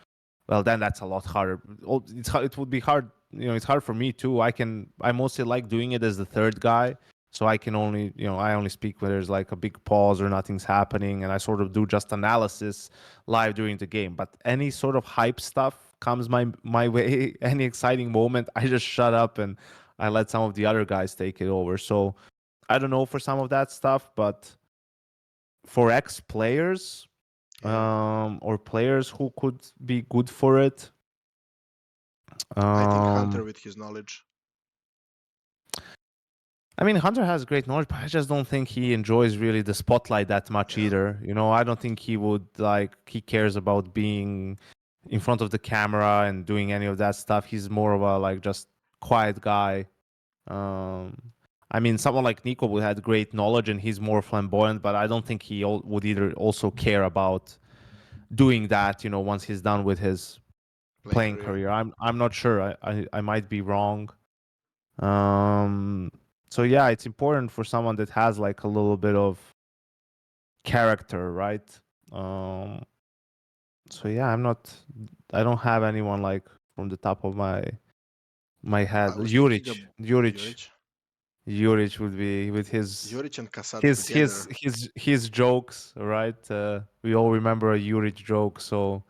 well, then that's a lot harder. It would be hard. It's hard for me too. I mostly like doing it as the third guy, so I can only, I only speak when there's like a big pause or nothing's happening, and I sort of do just analysis live during the game. But any sort of hype stuff comes my way, any exciting moment, I just shut up and I let some of the other guys take it over. So I don't know for some of that stuff, but for ex players, Yeah, or players who could be good for it. I think Hunter Um, with his knowledge. I mean, Hunter has great knowledge, but I just don't think he enjoys really the spotlight that much Yeah, either. I don't think he would he cares about being in front of the camera and doing any of that stuff. He's more of a just quiet guy. Um, I mean, someone like Nico would have great knowledge and he's more flamboyant, but I don't think he would either also care about doing that. Once he's done with his playing playing career. career. I'm not sure. I might be wrong. Um, so yeah, it's important for someone that has like a little bit of character, right? Um, so yeah, I don't have anyone like from the top of my head. I was thinking of Juric. Juric would be with his Juric and Kasat his his together. his his jokes, right? We all remember a Juric joke, so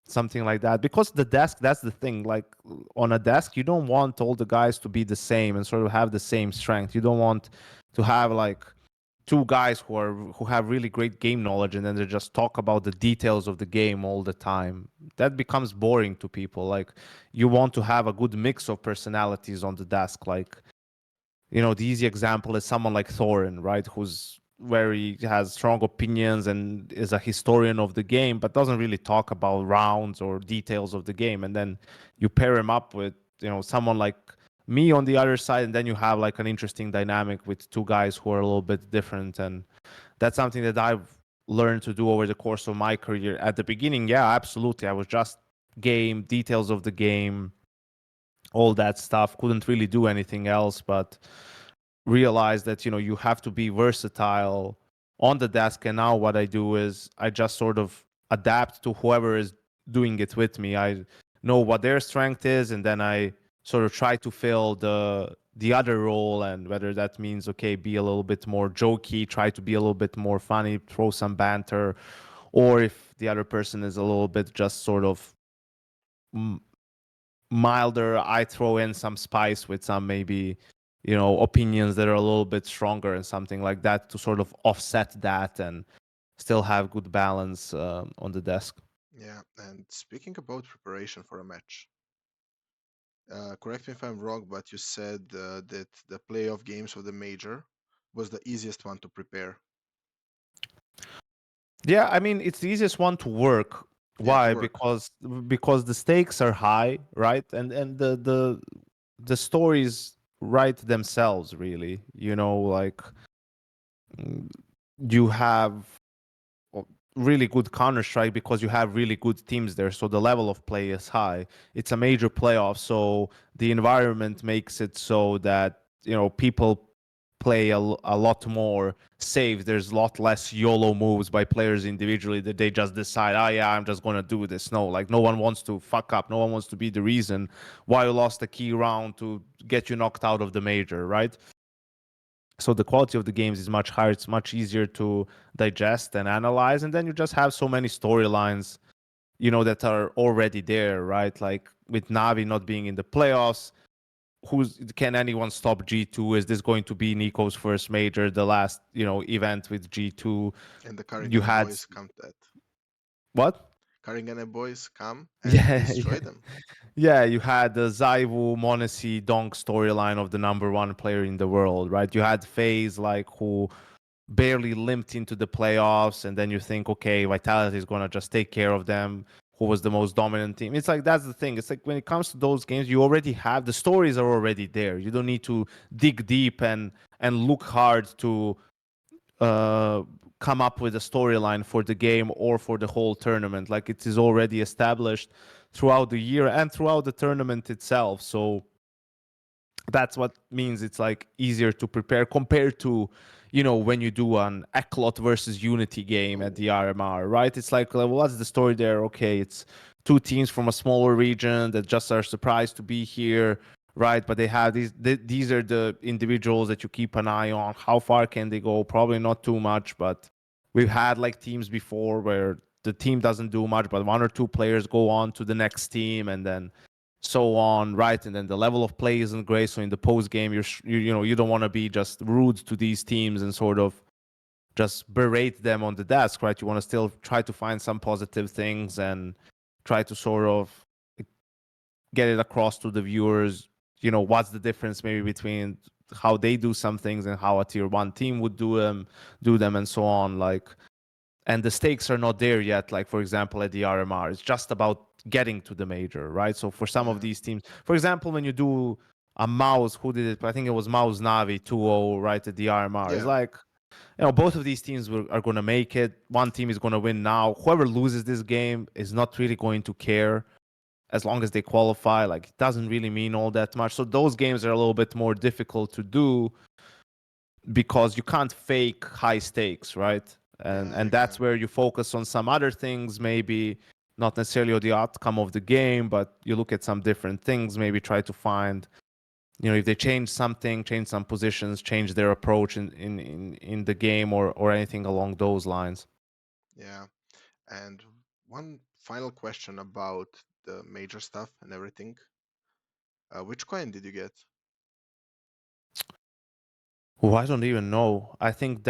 something like that. Because the desk, that's the thing. Like on a desk, you don't want all the guys to be the same and sort of have the same strength. You don't want to have like two guys who have really great game knowledge and then they just talk about the details of the game all the time. That becomes boring to people. Like you want to have a good mix of personalities on the desk. Like the easy example is someone like Thorin, right? Who's very has strong opinions and is a historian of the game, but doesn't really talk about rounds or details of the game. And then you pair him up with someone like me on the other side, and then you have like an interesting dynamic with two guys who are a little bit different. And that's something that I've learned to do over the course of my career. At the beginning, yeah, absolutely, I was just game details of the game, all that stuff. Couldn't really do anything else, but realize that you have to be versatile on the desk. And now what I do is I just sort of adapt to whoever is doing it with me. I know what their strength is, and then I sort of try to fill the other role. And whether that means, okay, be a little bit more jokey, try to be a little bit more funny, throw some banter, or if the other person is a little bit just sort of milder, I throw in some spice with some maybe opinions that are a little bit stronger and something like that to sort of offset that and still have good balance on the desk. Yeah, and speaking about preparation for a match, correct me if I'm wrong, but you said that the playoff games of the major was the easiest one to prepare. Yeah, I mean it's the easiest one to work. Yeah, to Why? work. Because the stakes are high, right? And the stories write themselves really. Like mm, you have really good Counter Strike because you have really good teams there. So the level of play is high. It's a major playoff, so the environment makes it so that people play a lot more safe. There's a lot less YOLO moves by players individually that they just decide, oh yeah, I'm just gonna do this. No, like no one wants to fuck up. No one wants to be the reason why you lost a key round to get you knocked out of the major, right? So the quality of the games is much higher. It's much easier to digest and analyze, and then you just have so many storylines that are already there, right? Like with Navi not being in the playoffs, who's can anyone stop G2? Is this going to be Nico's first major, the last event with G2? And the You Karingane had boys come that. what? Karingane boys come and Yeah, yeah. destroy them. Yeah, you had the Zaiwu Monesi Donk storyline of the number one player in the world, right? You had FaZe who barely limped into the playoffs, and then you think, okay, Vitality is gonna just take care of them. Who was the most dominant team? It's like that's the thing. It's like when it comes to those games, you already have the stories are already there. You don't need to dig deep and look hard to uh, come up with a storyline for the game or for the whole tournament. Like it is already established throughout the year and throughout the tournament itself. So That's what means it's like easier to prepare compared to, when you do an Eclot versus Unity game at Oh, the RMR, right? It's like, well, what's the story there? Okay, it's two teams from a smaller region that just are surprised to be here, right? But they have these are the individuals that you keep an eye on. How far can they go? Probably not too much, but we've had like teams before where the team doesn't do much, but one or two players go on to the next team, and then so on, right? And then the level of play isn't great. So in the post game, you don't want to be just rude to these teams and sort of just berate them on the desk, right? You want to still try to find some positive things and try to sort of get it across to the viewers. What's the difference maybe between how they do some things and how a tier one team would do them, and so on. Like, and the stakes are not there yet. Like, for example, at the RMR, it's just about getting to the major, right? So for some of yeah, these teams, for example, when you do a Mouse, who did it? I think it was Mouse Navi 2-0, right, at the RMR. It's yeah, like, both of these teams are going to make it. One team is going to win now. Whoever loses this game is not really going to care as long as they qualify. Like, it doesn't really mean all that much. So those games are a little bit more difficult to do because you can't fake high stakes, right? and yeah, and that's where you focus on some other things, maybe not necessarily on the outcome of the game, but you look at some different things, maybe try to find, if they change something, change some positions, change their approach in the game, or anything along those lines. yeah. And one final question about the major stuff and everything. Which coin did you get? Oh, I don't even know. I think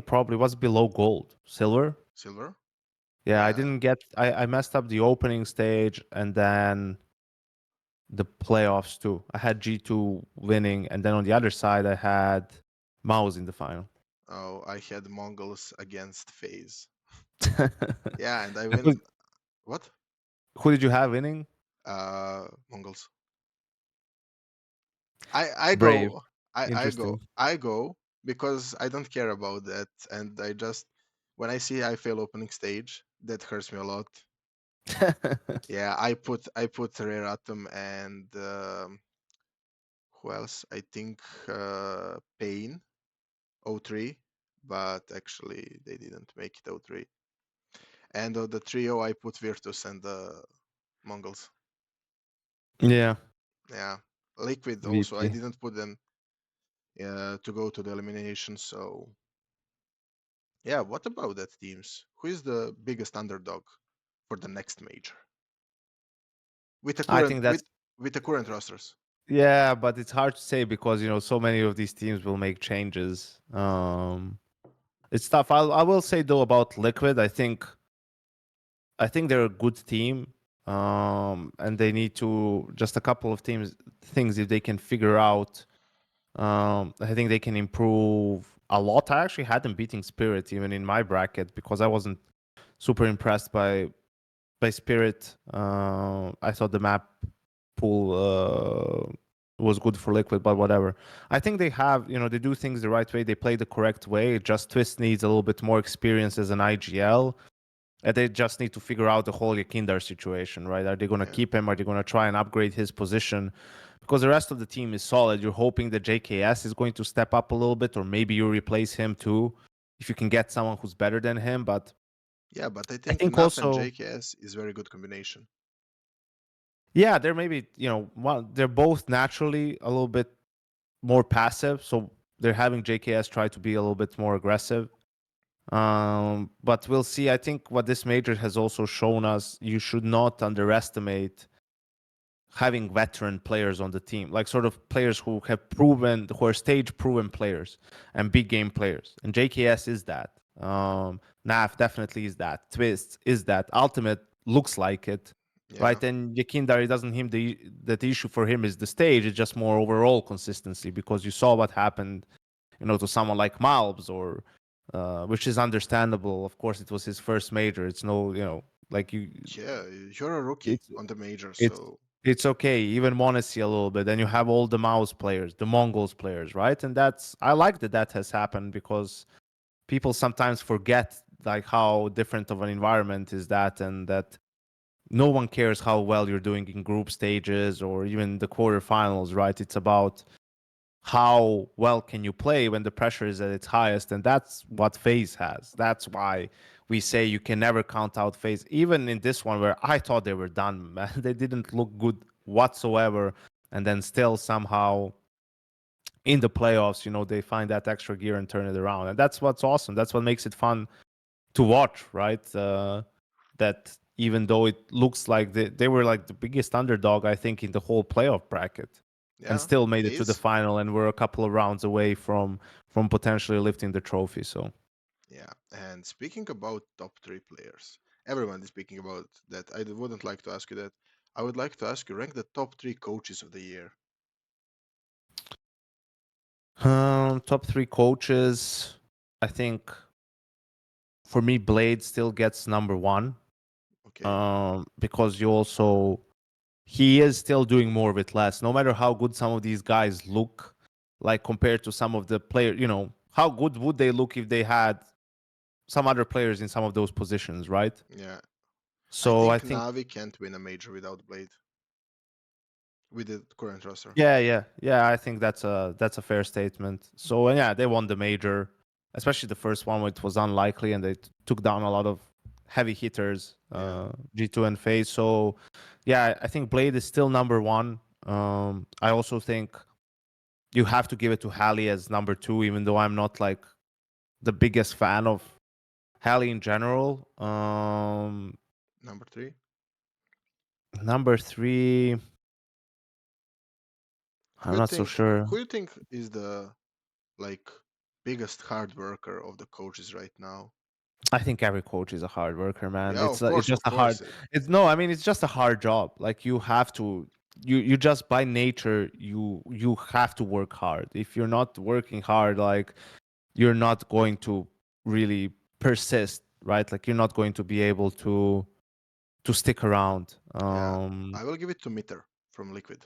probably what's below gold, silver. Silver? Yeah, I Yeah. didn't get. I messed up the opening stage, and then the playoffs too. I had G2 winning, and then on the other side, I had Maus in the final. Oh, I had Mongols against FaZe. And Yeah, and I who, win. What? who did you have winning? Mongols. I Brave. go. Interesting. I go because I don't care about that, and I just when I see I fail opening stage, that hurts me a lot. Yeah, I put Rare Atom and who else? I think Pain 03, but actually they didn't make it 03. And the trio, I put Virtus and the Mongols. Yeah, Yeah, Liquid also. I VP. didn't put them to go to the elimination. So yeah, what about that teams? Who is the biggest underdog for the next major with the I current think that's with the current rosters? yeah, but it's hard to say because so many of these teams will make changes. It's tough. I will say though about Liquid, I think they're a good team. And they need to just a couple of things if they can figure out. I think they can improve a lot. I actually had them beating Spirit even in my bracket because I wasn't super impressed by Spirit. I thought the map pool was good for Liquid, but whatever. I think they have, they do things the right way. They play the correct way. Just Twist needs a little bit more experience as an IGL. And they just need to figure out the whole Yakindar situation, right? Are they going to Yeah, keep him? Are they going to try and upgrade his position? Because the rest of the team is solid. You're hoping that JKS is going to step up a little bit, or maybe you replace him too, if you can get someone who's better than him. But yeah, but I I think think NAF and also, JKS is very good combination. yeah, they're maybe, they're both naturally a little bit more passive. So they're having JKS try to be a little bit more aggressive. But we'll see. I think what this major has also shown us, you should not underestimate having veteran players on the team, like sort of players who are stage proven players and big game players. And JKS is that. NAF definitely is that. Twist is that. Ultimate looks like it, Yeah, right? And Yakindari doesn't him the issue for him is the stage. It's just more overall consistency because you saw what happened, to someone like Malbs or. Which is understandable. Of course, it was his first major. It's no, like you, yeah, you're a rookie it's on the major, it's so it's okay. Even Monacy a little bit. Then you have all the Mouse players, the Mongols players, right? And I like that has happened because people sometimes forget like how different of an environment is that, and that no one cares how well you're doing in group stages or even the quarterfinals, right? It's about how well can you play when the pressure is at its highest, and that's what FaZe has. That's why we say you can never count out FaZe. Even in this one where I thought they were done, man, they didn't look good whatsoever, and then still somehow in the playoffs, they find that extra gear and turn it around, and that's what's awesome. That's what makes it fun to watch, right? That even though it looks like they were like the biggest underdog, I think, in the whole playoff bracket, and Yeah, still made it to the FaZe. final, and were a couple of rounds away from potentially lifting the trophy. So Yeah, and speaking about top three players, everyone is speaking about that. I wouldn't like to ask you that. I would like to ask you rank the top three coaches of the year. top three coaches, I think for me, Blade still gets number one, Okay. because you also he is still doing more with less. No matter how good some of these guys look, like compared to some of the players, how good would they look if they had some other players in some of those positions, right? Yeah, I So I think think, Navi can't win a major without Blade with the current roster. yeah, I think that's a fair statement. So and yeah, they won the major, especially the first one, where it was unlikely, and they took down a lot of heavy hitters, Yeah, G2 and FaZe. So yeah, I think Blade is still number one. I also think you have to give it to Hallie as number two, even though I'm not like the biggest fan of Hallie in general. number three. Number three, Who I'm you not so think? sure. Who you think is the like biggest hard worker of the coaches right now? I think every coach is a hard worker, man. Yeah, It's just of a hard. course. It's no, I mean it's just a hard job. Like you have to, you just by nature you have to work hard. If you're not working hard, like you're not going to really persist, right? Like you're not going to be able to stick around. Yeah, I will give it to Mitter from Liquid.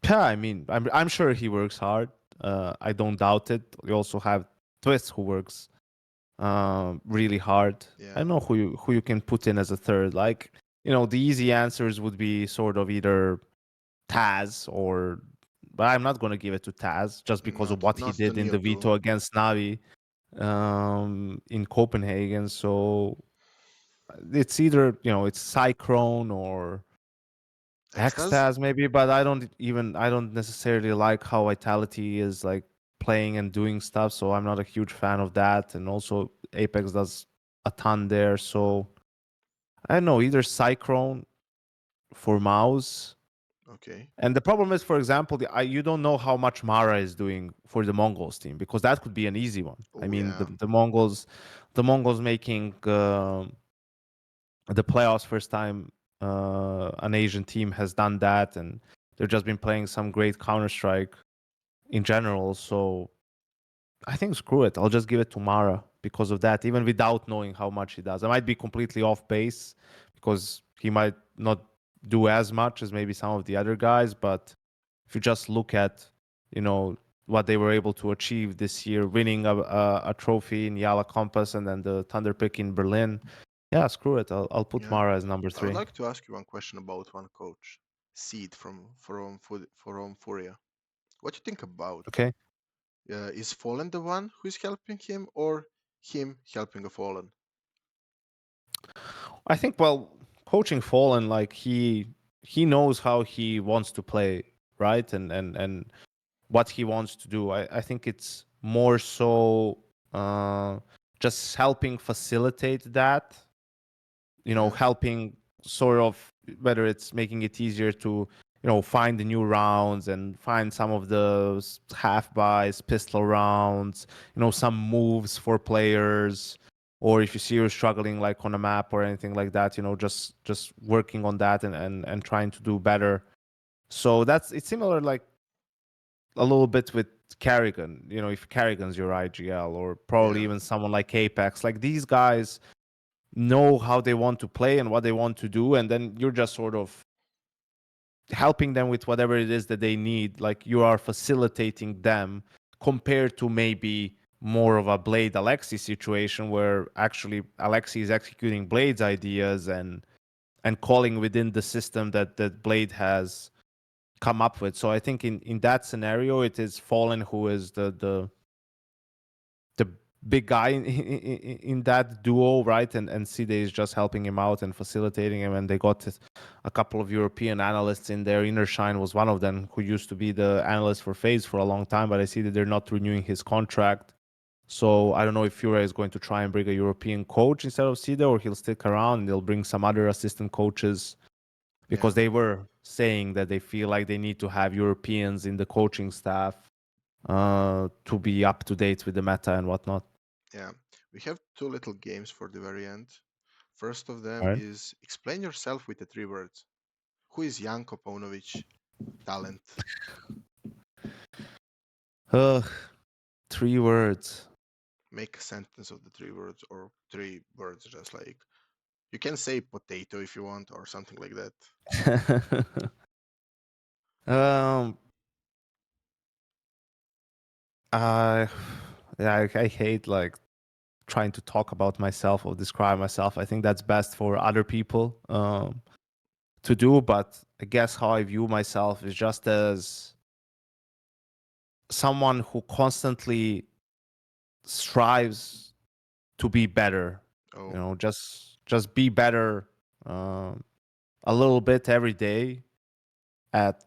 Yeah, I mean, I'm sure he works hard. I don't doubt it. We also have Twist who works really hard. I don't Yeah, know who you can put in as a third. Like, the easy answers would be sort of either Taz or, but I'm not gonna give it to Taz just because of what he not the did in new the two. veto against Navi in Copenhagen. So it's either it's Cyclone or Extras? Hextaz maybe, but I don't necessarily like how Vitality is like playing and doing stuff, so I'm not a huge fan of that. And also Apex does a ton there, so I don't know, either Cyclone for Mouse. Okay. And the problem is, for example, you don't know how much Mara is doing for the Mongols team, because that could be an easy one. I Oh mean, yeah. the Mongols making the playoffs first time an Asian team has done that, and they've just been playing some great Counter Strike in general. So I think screw it. I'll just give it to Mara because of that, even without knowing how much he does. I might be completely off base because he might not do as much as maybe some of the other guys, but if you just look at, you know, what they were able to achieve this year, winning a trophy in Yala Compass and then the Thunder Pick in Berlin, yeah, screw it. I'll put Yeah. Mara as number I would three. like to ask you one question about one coach, Seed from Furia. What do you think about? Okay. Is Fallen the one who is helping him, or him helping a Fallen? I think, well, coaching Fallen, like he knows how he wants to play, right? And what he wants to do. I think it's more so uh just helping facilitate that, Yeah. helping sort of, whether it's making it easier to, find the new rounds and find some of those half buys, pistol rounds, some moves for players. Or if you see you're struggling like on a map or anything like that, just working on that and trying to do better. So it's similar, like a little bit with Carrigan. If Carrigan's your IGL, or probably Yeah. even someone like Apex, like these guys know how they want to play and what they want to do, and then you're just sort of helping them with whatever it is that they need. Like you are facilitating them compared to maybe more of a Blade Alexi situation where actually Alexi is executing Blade's ideas and calling within the system that Blade has come up with. So I think in that scenario, it is Fallen who is the big guy in that duo, right? And Side is just helping him out and facilitating him. And they got a couple of European analysts in there. Innershine was one of them, who used to be the analyst for FaZe for a long time, but I see that they're not renewing his contract. So I don't know if Fura is going to try and bring a European coach instead of Sida, or he'll stick around and they'll bring some other assistant coaches, because Yeah, they were saying that they feel like they need to have Europeans in the coaching staff to be up to date with the meta and whatnot. yeah. We have two little games for the very end. First of them All right. is explain yourself with the three words. Who is Janko Paunović? Talent. Ugh, 3 words. Make a sentence of the three words or three words, just like you can say potato if you want or something like that. um, I yeah, I hate like trying to talk about myself or describe myself. I think that's best for other people to do. But I guess how I view myself is just as someone who constantly strives to be better. You Oh, know, just be better um, a little bit every day at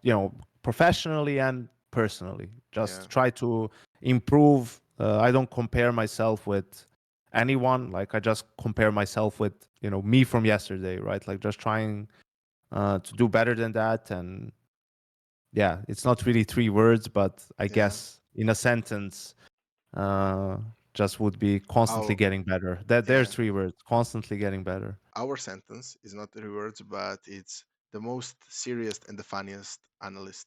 professionally and personally. yeah, Just try to improve. I don't compare myself with anyone. Like I just compare myself with me from yesterday, right? Like just trying to do better than that. And yeah, it's not really 3 words, but I yeah. guess in a sentence, uh, just would be constantly Our getting better. That there's yeah, 3 words, constantly getting better. our sentence is not three words, but it's the most serious and the funniest analyst.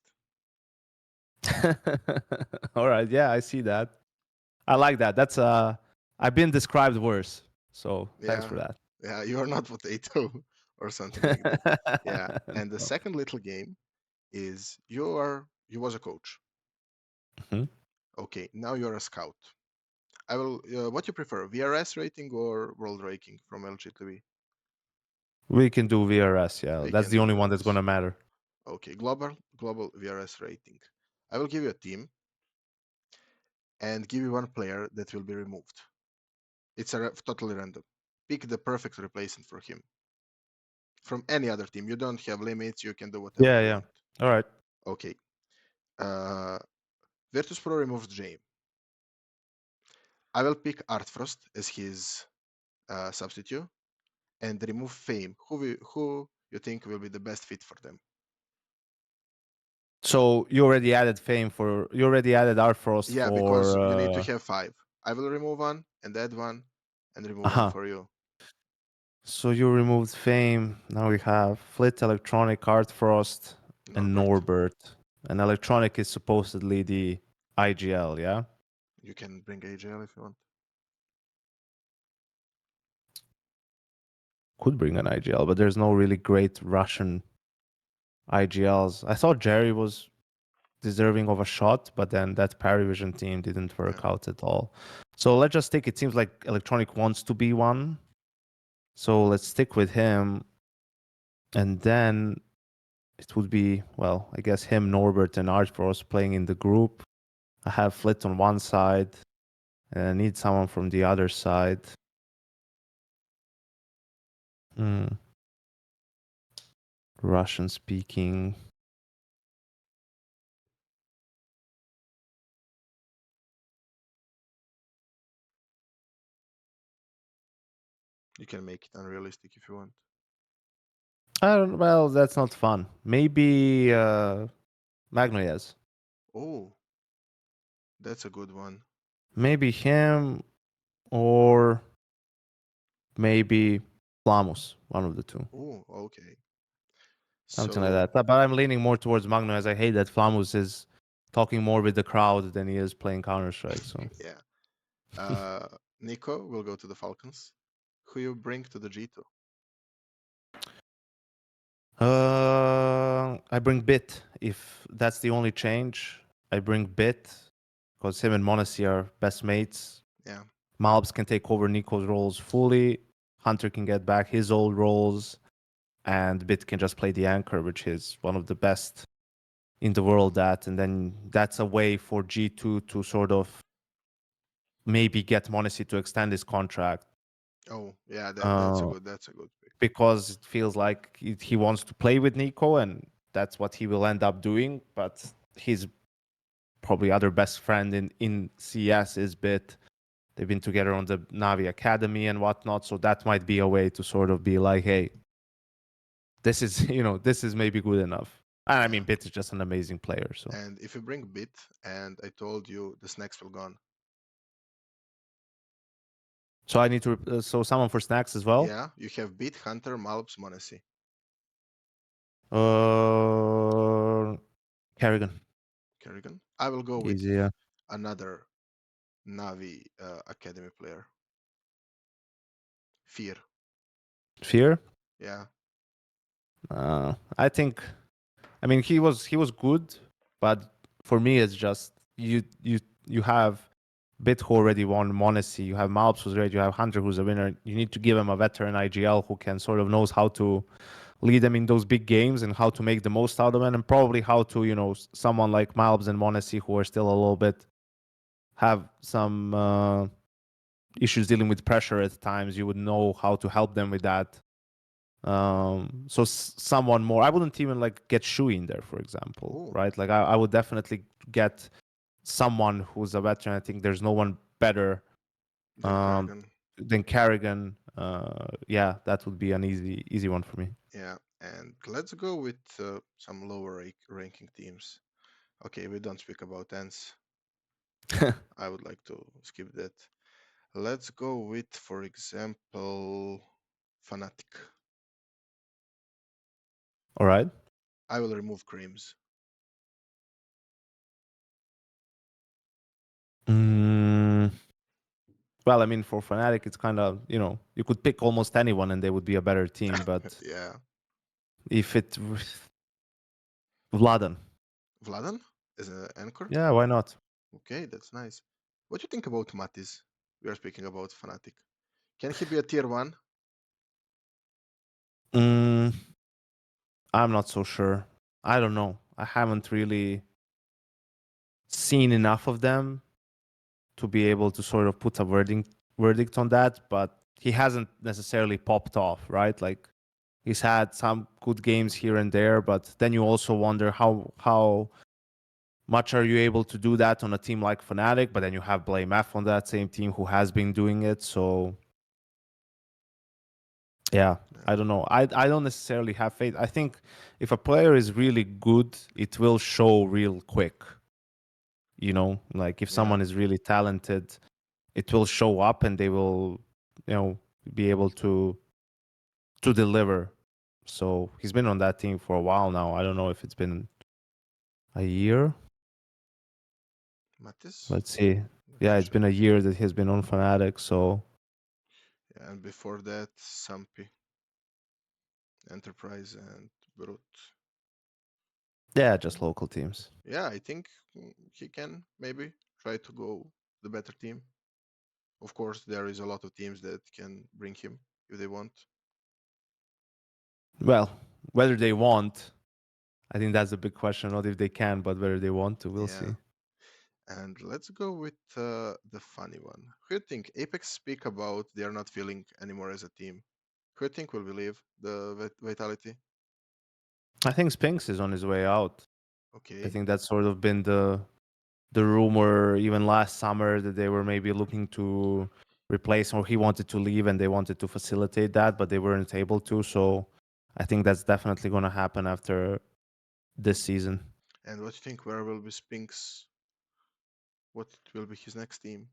All right, yeah, I see that. I like that. That's I've been described worse. So thanks Yeah, for that. yeah. You are not potato or something like that. Yeah. And the No. second little game is you was a coach. Mhm. Okay, now you're a scout. I will. What you prefer, VRS rating or world ranking from LGTV? We can do VRS. Yeah, We that's can the do only one that's VRS. gonna matter. Okay, global VRS rating. I will give you a team and give you one player that will be removed. It's totally random. Pick the perfect replacement for him from any other team. You don't have limits. You can do whatever Yeah, you yeah. want. All right. Okay. Uh, Virtus Pro removes James. I will pick Artfrost as his substitute and remove Fame. Who you think will be the best fit for them? So you already added Artfrost Yeah, because for you need to have five. I will remove one and add one and remove one uh-huh. for you. So you removed Fame. Now we have Flit, Electronic, Artfrost, and Norbert, Norbert. And Electronic is supposedly the IGL, yeah? you can bring AJL if you want. Could bring an IGL, but there's no really great Russian IGLs. I thought Jerry was deserving of a shot, but then that Parivision team didn't Yeah, work out at all. So let's just stick. It seems like Electronic wants to be one. So let's stick with him. And then it would be, well, I guess him, Norbert, and Artbros playing in the group. I have Flit on one side, and I need someone from the other side. Hmm. Russian speaking. you can make it unrealistic if you want. I don't. Well, that's not fun. Maybe Magnoyes. Oh, that's a good one. Maybe him or maybe Flamus. One of the two. Oh, okay. Something like So that. But I'm leaning more towards Magno, as I hate that Flamus is talking more with the crowd than he is playing Counter Strike. So yeah. Uh, Nico will go to the Falcons. Who you bring to the G2? I bring Bit. If that's the only change, I bring Bit. because him and Monesi are best mates. Yeah. Malbs can take over Nico's roles fully. Hunter can get back his old roles, and Bit can just play the anchor, which is one of the best in the world at. And then that's a way for G2 to sort of maybe get Monesi to extend his contract, Oh, yeah, uh, that's a good pick. because it feels like he wants to play with Nico, and that's what he will end up doing. But his probably other best friend in CS is Bit. They've been together on the Navi Academy and whatnot, so that might be a way to sort of be like, hey, this is this is maybe good enough. And I Yeah. mean, Bit is just an amazing player. So And if you bring Bit, and I told you the snacks will gone. I need to so someone for snacks as well. Yeah, you have Bit, Hunter, Malps, Monesi. Uh, Kerrigan, Kerrigan. I will go with easy. Yeah. another Navi Academy player. Fear. Fear. Yeah. I think. I mean, he was good, but for me, it's just you have Bit who already won Monacy. You have Malps who's great. You have Hunter who's a winner. You need to give him a veteran IGL who can sort of knows how to lead them in those big games and how to make the most out of it, and probably how to someone like Malps and Monacy who are still a little bit have some issues dealing with pressure at times. You would know how to help them with that. So someone more. I wouldn't even like get Shui in there, for example, Oh, right? Like I would definitely get someone who's a veteran. I think there's no one better then um, Kerrigan. than Kerrigan. Yeah, that would be an easy one for me. Yeah. And let's go with some lower ranking teams. Okay, we don't speak about ends. I would like to skip that. Let's go with, for example, Fnatic. All right. I will remove Creams. Mm, well, I mean, for Fnatic, it's kind of you could pick almost anyone and they would be a better team. But Yeah. if it Vladan, Vladan is an anchor. yeah, why not? Okay, that's nice. What do you think about Matis? We are speaking about Fnatic. Can he be a tier 1? Mm, I'm not so sure. I don't know. I haven't really seen enough of them to be able to sort of put a verdict on that, but he hasn't necessarily popped off, right? Like he's had some good games here and there, but then you also wonder how much are you able to do that on a team like Fnatic, but then you have Blame F on that same team who has been doing it. So yeah, Yeah. I don't know. I don't necessarily have faith. I think if a player is really good, it will show real quick. Like if Yeah. someone is really talented, it will show up and they will, be able to deliver. So he's been on that team for a while now. I don't know if it's been a year. Matis? Let's see. Let's Yeah, it's check. been a year that he's been on Fnatic. So Yeah, and before that, Sampi, Enterprise, and Brute. yeah, just Mm, local teams. yeah, I think he can maybe try to go the better team. Of course, there is a lot of teams that can bring him if they want. Well, whether they want, I think that's a big question. Not if they can, but whether they want to, we'll Yeah. see. And let's go with the funny one. Who do you think Apex speak about they are not feeling anymore as a team? Who do you think will believe the Vitality? I think Spinks is on his way out. I Okay. think that's sort of been the rumor even last summer that they were maybe looking to replace or he wanted to leave and they wanted to facilitate that, but they weren't able to. So I think that's definitely going to happen after this season. And what do you think? Where will be Spinks? What will be his next team?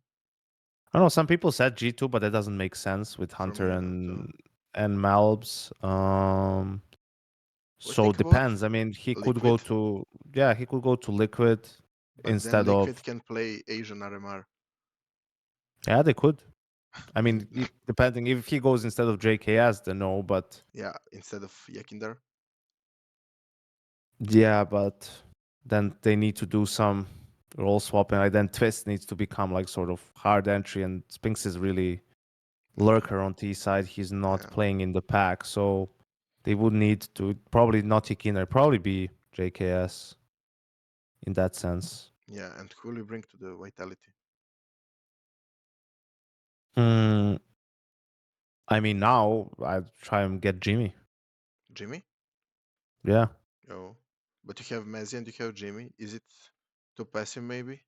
I don't know. Some people said G2, but that doesn't make sense with For Hunter me, not too. and Malbs. What do you So think it about depends. I mean, he could go Liquid? to yeah, he could go to Liquid But then instead Liquid of can play Asian RMR. yeah, they could. I And mean, depending if he goes instead of JKS, then no. But yeah, instead of Yakinder. yeah, but then they need to do some role swapping. Like then Twist needs to become like sort of hard entry, and Spinks is really Yeah, lurker on T side. He's not yeah, playing in the pack, so they would need to probably not Ikina, probably be JKS in that sense. yeah. And who will you bring to the Vitality? Hmm. I mean, now I try and get Jimmy. Jimmy? Yeah. Oh, but you have Messi and you have Jimmy. Is it too passive, maybe?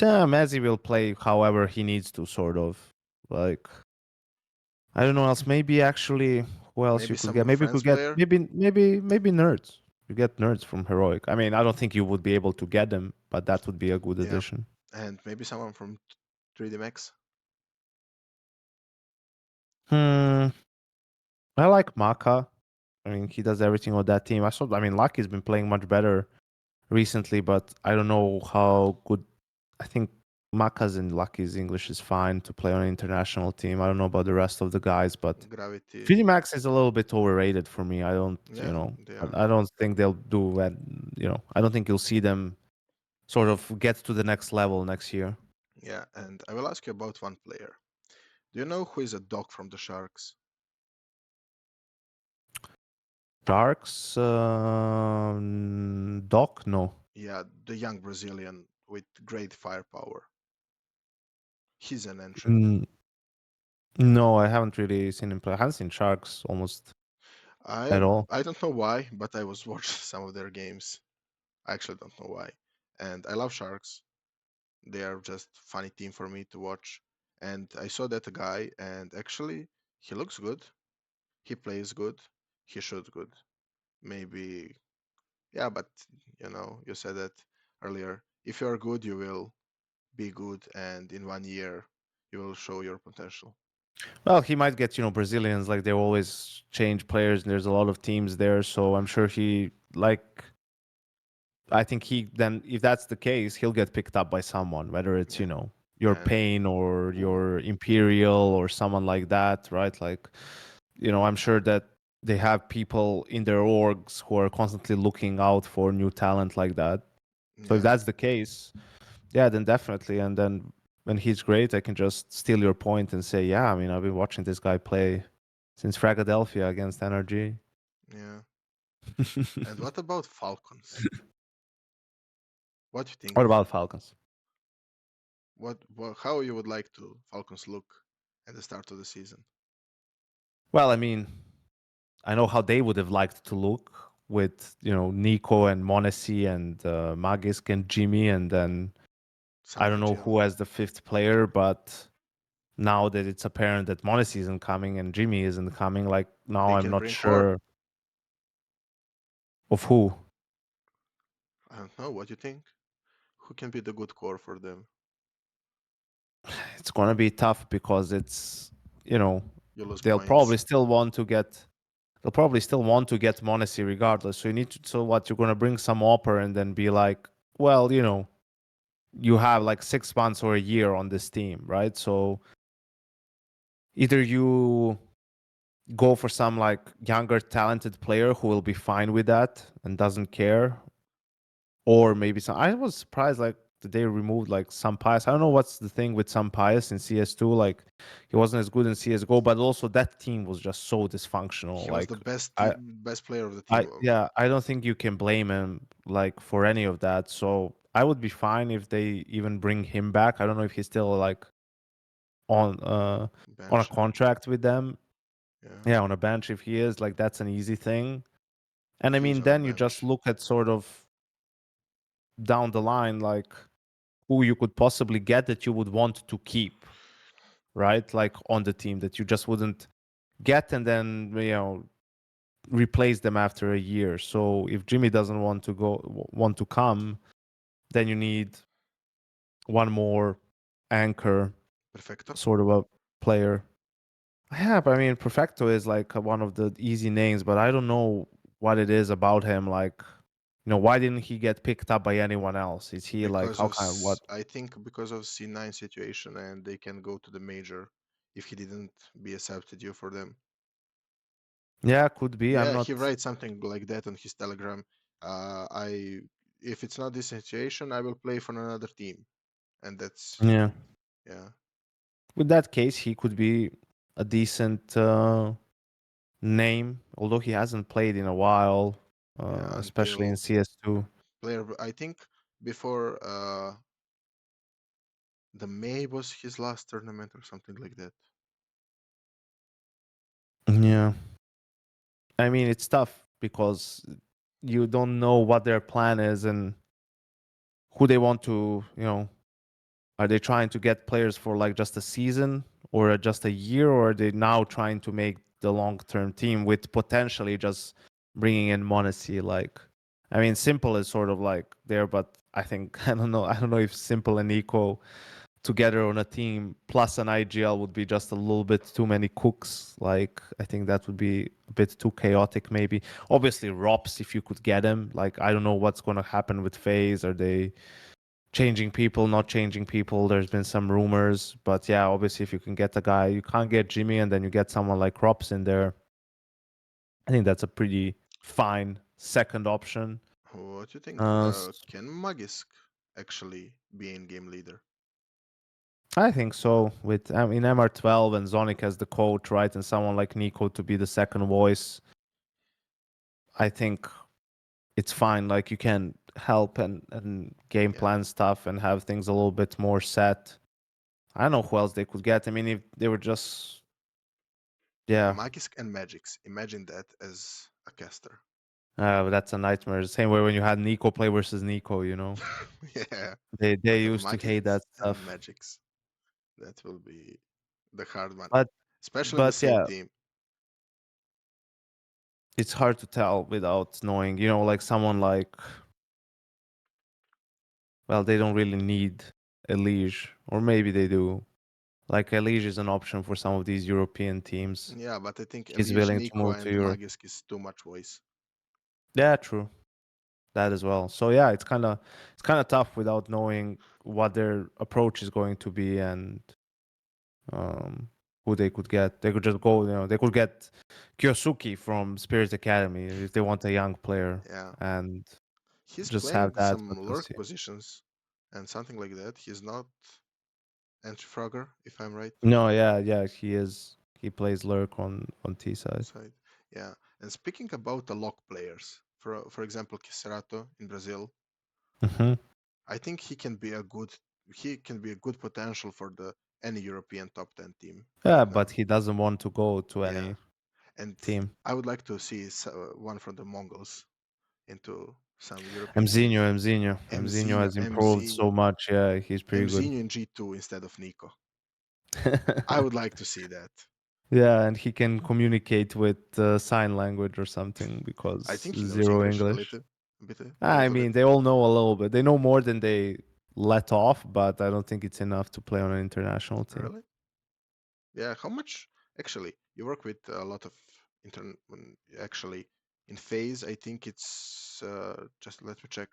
Yeah, Messi will play however he needs to, sort of. Like, I don't know else. Maybe actually, who else Maybe you could some get? Maybe you France could get player? maybe nerds. You get nerds from Heroic. I mean, I don't think you would be able to get them, but that would be a good Yeah, addition. and maybe someone from 3D Max? Hmm. I like Maka. I mean, he does everything on that team. I mean, Lucky's been playing much better recently, but I don't know how good. I think Maka's and Lucky's English is fine to play on an international team. I don't know about the rest of the guys, but Gravity? 3D Max is a little bit overrated for me. I don't, Yeah, they are. I don't think they'll do, and I don't think you'll see them sort of get to the next level next year. Yeah, and I will ask you about one player. Do you know who is a dog from the Sharks? Sharks, Doc, no. Yeah, the young Brazilian with great firepower. He's an entry. Mm, no, I haven't really seen him play. I haven't seen Sharks almost I at all. I don't know why, but I was watching some of their games. I actually don't know why. And I love Sharks. They are just funny team for me to watch. And I saw that guy, and actually he looks good. He plays good. He shoots good. Maybe, yeah, but you said that earlier. If you are good, you will be good, and in 1 year, you will show your potential. Well, he might get, Brazilians, like they always change players and there's a lot of teams there. So I'm sure I think then, if that's the case, he'll get picked up by someone, whether it's, Yeah, your and Pain or your Imperial or someone like that, right? Like, I'm sure that they have people in their orgs who are constantly looking out for new talent like that. So if yeah, that's the case, yeah, then definitely. And then when he's great, I can just steal your point and say, yeah, I mean, I've been watching this guy play since Fragadelphia against NRG. yeah. And what about Falcons? What do you think? What about Falcons? How you would like to Falcons look at the start of the season? Well, I mean, I know how they would have liked to look with, Nico and Monesi and Magisk and Jimmy. And then I Some don't know IGL. who as the fifth player, but now that it's apparent that Monesi isn't coming and Jimmy isn't coming, like now They I'm can not bring core. sure of who. I don't know. What you think? Who can be the good core for them? It's gonna be tough because you know, You lose they'll probably points. still want to get they'll probably still want to get Monesi regardless. So what, you're gonna bring some opera and then be like, well, you have like 6 months or a year on this team, right? So either you go for some like younger talented player who will be fine with that and doesn't care, or maybe some. I was surprised like that they removed like some Pius. I don't know what's the thing with some Pius in CS2. Like he wasn't as good in CS:GO, but also that team was just so dysfunctional. He was Like the best I, best player of the I team. yeah, I don't think you can blame him like for any of that. So I would be fine if they even bring him back. I don't know if he's still like on uh on a Bench. contract with them. Yeah, Yeah, on a bench if he is, like that's an easy thing. And I he's mean, on the then you just bench. look at sort of down the line, like who you could possibly get that you would want to keep, right? Like on the team that you just wouldn't get and then, replace them after a year. So if Jimmy doesn't want to come, then you need one more anchor Perfecto. sort of a player. Yeah, but I mean, Perfecto is like one of the easy names, but I don't know what it is about him. Like, why didn't he get picked up by anyone else? Is he like, Because how kind of what? I think because of C9 situation, and they can go to the major if he didn't be a substitute for them. Yeah, could be. I'm Yeah, he not. writes something like that on his Telegram. I if it's not this situation, I will play for another team, and that's Yeah. yeah, With that case, he could be a decent name, although he hasn't played in a while, yeah. especially in Until CS2. player, I think before the May was his last tournament or something like that. Yeah. I mean, it's tough because you don't know what their plan is and who they want to, are they trying to get players for like just a season or just a year, or are they now trying to make the long-term team with potentially just bringing in Monacy? Like, I mean, Simple is sort of like there, but I think I don't know. I don't know if Simple and Eco together on a team plus an IGL would be just a little bit too many cooks. Like, I think that would be a bit too chaotic, maybe. Obviously, Rops, if you could get him. Like, I don't know what's going to happen with FaZe. Are they changing people, not changing people? There's been some rumors. But yeah, obviously, if you can get a guy, you can't get Jimmy and then you get someone like Rops in there. I think that's a pretty fine second option. What do you think? Uh, Can Magisk actually be in game leader? I think so. With in MR12 and Zonic as the coach, right, and someone like Nico to be the second voice, I think it's fine. Like you can help and game Yeah, plan stuff and have things a little bit more set. I don't know who else they could get. I mean, if they were just yeah, Magisk and Magix. Imagine that as a caster. that's a nightmare. The same way when you had Nico play versus Nico, Yeah, they but used to hate Magix that and stuff. Magix. That will be the hard one, But especially in the but same yeah, team. it's hard to tell without knowing. Like someone like well, they don't really need Elige, or maybe they do. Like Elige is an option for some of these European teams. Yeah, but I think He's Elige, willing to Nico, move to and Europe. Magisk is too much voice. Yeah, true. That as well. So yeah, it's kind of tough without knowing what their approach is going to be and um, who they could get. They could just go, they could get Kyosuke from Spirit Academy if they want a young player Yeah, and he's just have playing that. some But we'll lurk see. positions and something like that. He's not entry frogger, if I'm right. No, yeah, yeah, he is. He plays Lurk on T side. Side. Yeah. And speaking about the lock players, for example, Kiserato in Brazil, Hmm. I think he can be a good potential for the any European top 10 team Yeah, right but now. he doesn't want to go to Yeah. any And team. I would like to see one from the Mongols into some European team. Mzinho Mzinho, has improved so much. Yeah, he's pretty good. Mzinho in G2 instead of Nico. I would like to see that. Yeah, and he can communicate with sign language or something I because think he knows zero English English. a I little bit. mean, they all know a little bit. They know more than they let off, but I don't think it's enough to play on an international team. Really? Yeah. How much? Actually, you work with a lot of actually in phase. I think it's just let me check.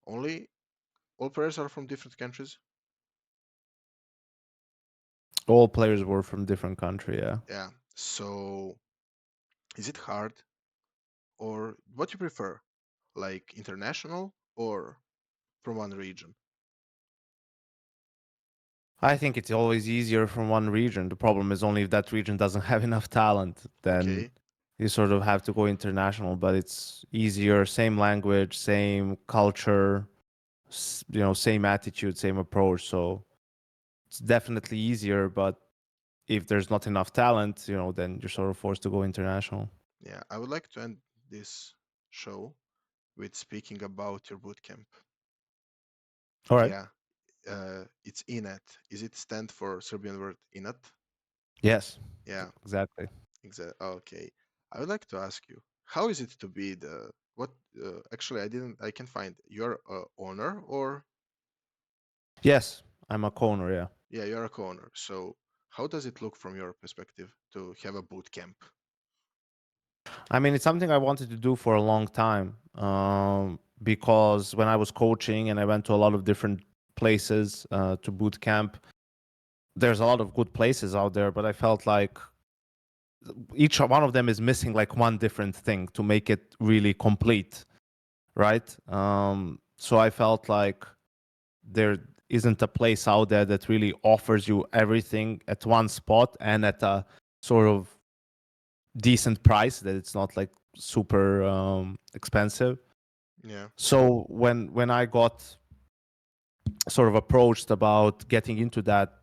Only all players are from different countries. All players were from different country. Yeah. Yeah. So is it hard or what you prefer? Like international or from one region? I think it's always easier from one region. The problem is only if that region doesn't have enough talent, then Okay. you sort of have to go international. But it's easier, same language, same culture, same attitude, same approach. So it's definitely easier. But if there's not enough talent, then you're sort of forced to go international. Yeah. I would like to end this show with speaking about your bootcamp. All right. Yeah. It's INET. Is it stand for Serbian word INET? Yes, Yeah. exactly. Exactly. Okay. I would like to ask you, how is it to be the what? Actually, I can find you're a owner or Yes, I'm a corner. Yeah. yeah, you're a co-owner. So how does it look from your perspective to have a boot camp? I mean, it's something I wanted to do for a long time because when I was coaching and I went to a lot of different places to boot camp, there's a lot of good places out there, but I felt like each one of them is missing like one different thing to make it really complete. right? So I felt like there isn't a place out there that really offers you everything at one spot and at a sort of decent price, that it's not like super expensive. Yeah. So when I got sort of approached about getting into that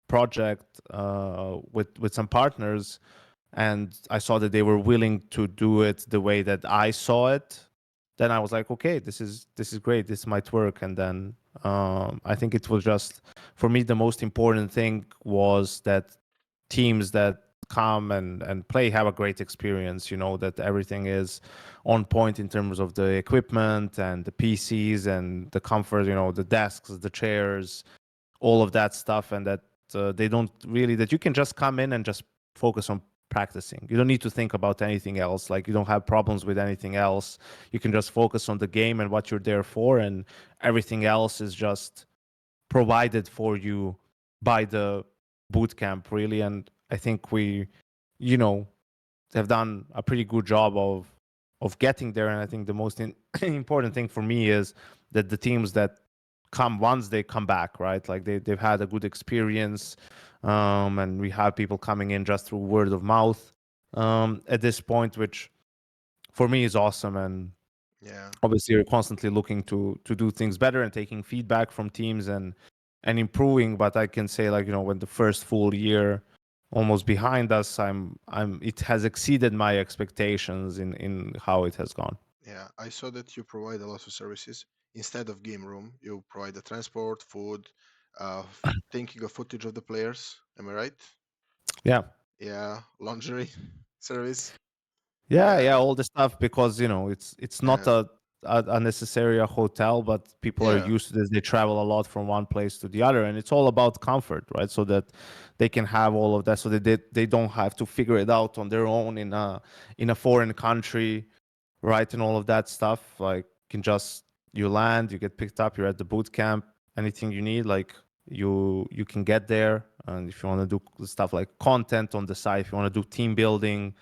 project with some partners, and I saw that they were willing to do it the way that I saw it, then I was like, okay, this is great. This might work. And then I think it was just, for me, the most important thing was that teams that come and play have a great experience. You know, that everything is on point in terms of the equipment and the PCs and the comfort. You know, the desks, the chairs, all of that stuff, and that they don't really, that you can just come in and just focus on practicing. You don't need to think about anything else. Like, you don't have problems with anything else. You can just focus on the game and what you're there for, and everything else is just provided for you by the boot camp, really. And I think we, you know, have done a pretty good job of getting there. And I think the most important thing for me is that the teams that come once, they come back, right? Like they've had a good experience, and we have people coming in just through word of mouth at this point, which for me is awesome. And Yeah. obviously you're constantly looking to do things better and taking feedback from teams and improving. But I can say, like, you know, when the first full year almost behind us, I'm it has exceeded my expectations in how it has gone. Yeah. I saw that you provide a lot of services. Instead of game room, you provide the transport, food, taking a footage of the players. Am I right? Yeah. Yeah. Laundry service. Yeah, Yeah. yeah, all the stuff, because you know it's not And a necessary a hotel, but people are yeah. used to this. They travel a lot from one place to the other, and it's all about comfort, right? So that they can have all of that, so that they don't have to figure it out on their own in a foreign country, right? And all of that stuff. Like, can just, you land, you get picked up, you're at the boot camp. Anything you need, like, you can get there. And if you want to do stuff like content on the side, if you want to do team building,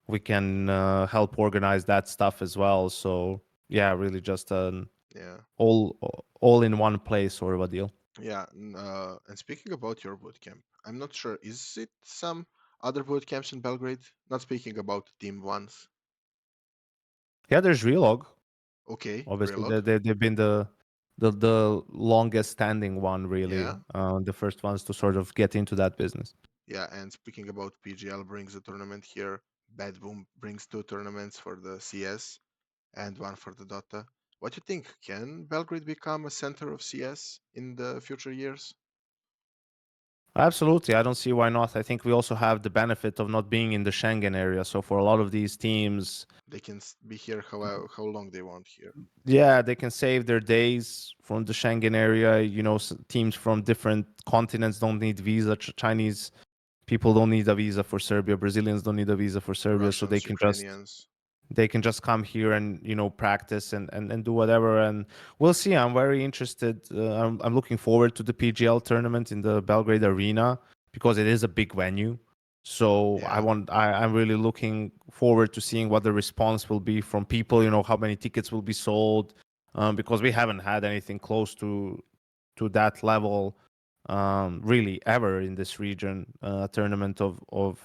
we can help organize that stuff as well. So yeah, really just an Yeah. all all in one place sort of a deal. Yeah. And speaking about your bootcamp, I'm not sure. Is it some other boot camps in Belgrade? Not speaking about team ones. Yeah, there's Relog. Okay. Obviously, Relog. they've been the longest standing one, really. Yeah. The first ones to sort of get into that business. Yeah. And speaking about PGL brings a tournament here. Bad Boom brings two tournaments for the CS and one for the Dota. What do you think? Can Belgrade become a center of CS in the future years? Absolutely, I don't see why not. I think we also have the benefit of not being in the Schengen area. So for a lot of these teams, They can be here how long they want here. yeah, they can save their days from the Schengen area. You know, teams from different continents don't need visa. Chinese people don't need a visa for Serbia. Brazilians don't need a visa for Serbia, so Russians, Ukrainians. they can just come here and, you know, practice and do whatever. And we'll see. I'm very interested. I'm looking forward to the PGL tournament in the Belgrade Arena, because it is a big venue. So Yeah. I'm really looking forward to seeing what the response will be from people. You know, how many tickets will be sold, because we haven't had anything close to that level, really, ever in this region. A tournament of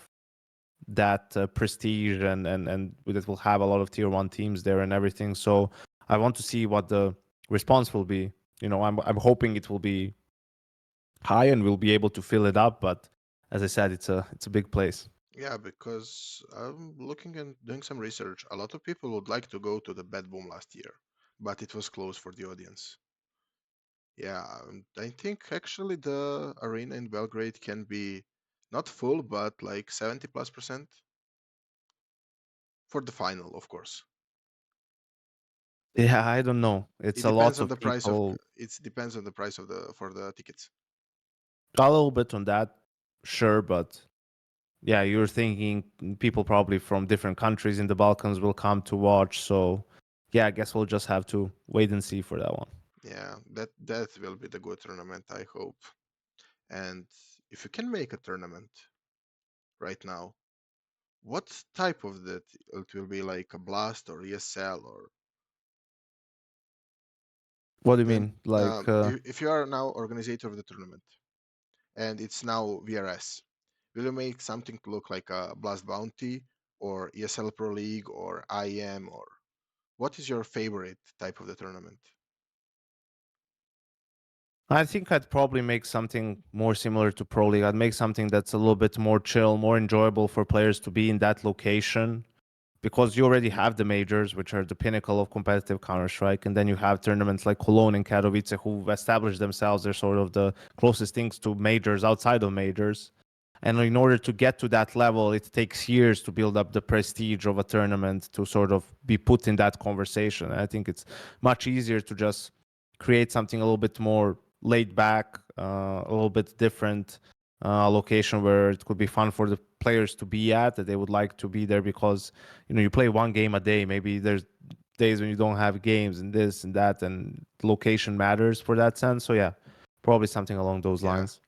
that prestige, and that will have a lot of tier one teams there and everything. So I want to see what the response will be. You know, I'm hoping it will be high and we'll be able to fill it up. But as I said, it's a big place. Yeah, because I'm looking and doing some research. A lot of people would like to go to the Bad Boom last year, but it was closed for the audience. Yeah, I think actually the arena in Belgrade can be not full, but like 70 plus percent for the final, of course. Yeah, I don't know. It It's a depends lot on of the price of people. it depends on the price of the for the tickets. A little bit on that, sure, but yeah, you're thinking people probably from different countries in the Balkans will come to watch. So yeah, I guess we'll just have to wait and see for that one. Yeah, that will be the good tournament, I hope. And if you can make a tournament right now, what type of that it will be, like a blast or ESL or What do you And mean? Like, if you are now organizer of the tournament and it's now VRS, will you make something to look like a Blast Bounty or ESL Pro League or IEM, or what is your favorite type of the tournament? I think I'd probably make something more similar to Pro League. I'd make something that's a little bit more chill, more enjoyable for players to be in that location, because you already have the majors, which are the pinnacle of competitive Counter-Strike, and then you have tournaments like Cologne and Katowice who've established themselves. They're sort of the closest things to majors outside of majors. And in order to get to that level, it takes years to build up the prestige of a tournament to sort of be put in that conversation. And I think it's much easier to just create something a little bit more laid back, a little bit different, a location where it could be fun for the players to be at, that they would like to be there because, you know, you play one game a day. Maybe there's days when you don't have games and this and that, and location matters for that sense. So yeah, probably something along those Yeah. lines.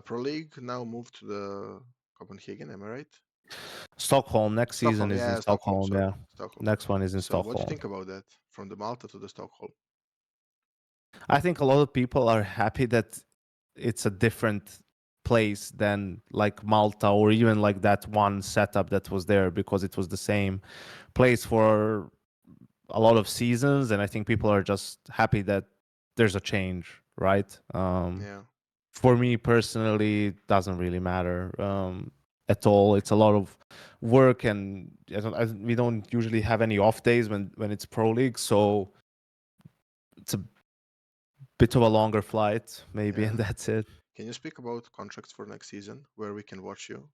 Pro League now moved to the Copenhagen, am I right? Stockholm next season Stockholm, is in yeah, Stockholm, Stockholm. Yeah, sorry, Stockholm. next one is in So what do you Stockholm. think about that? From the Malta to the Stockholm? I think a lot of people are happy that it's a different place than like Malta or even like that one setup that was there, because it was the same place for a lot of seasons, and I think people are just happy that there's a change, right? Yeah, For me personally, it doesn't really matter at all. It's a lot of work, and we don't usually have any off days when it's pro league, so it's a bit of a longer flight maybe, yeah. and that's it. Can you speak about contracts for next season where we can watch you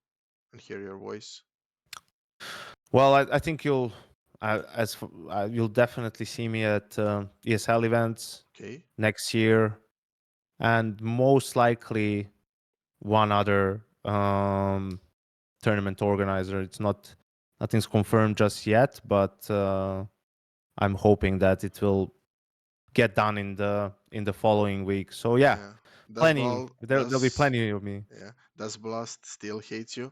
and hear your voice? Well, I think you'll definitely see me at ESL events Okay. next year, and most likely one other tournament organizer. It's not Nothing's confirmed just yet, but I'm hoping that it will get done in the following week. So yeah, Yeah. Does planning. Bal There'll be does plenty of me. yeah, does Blast still hate you?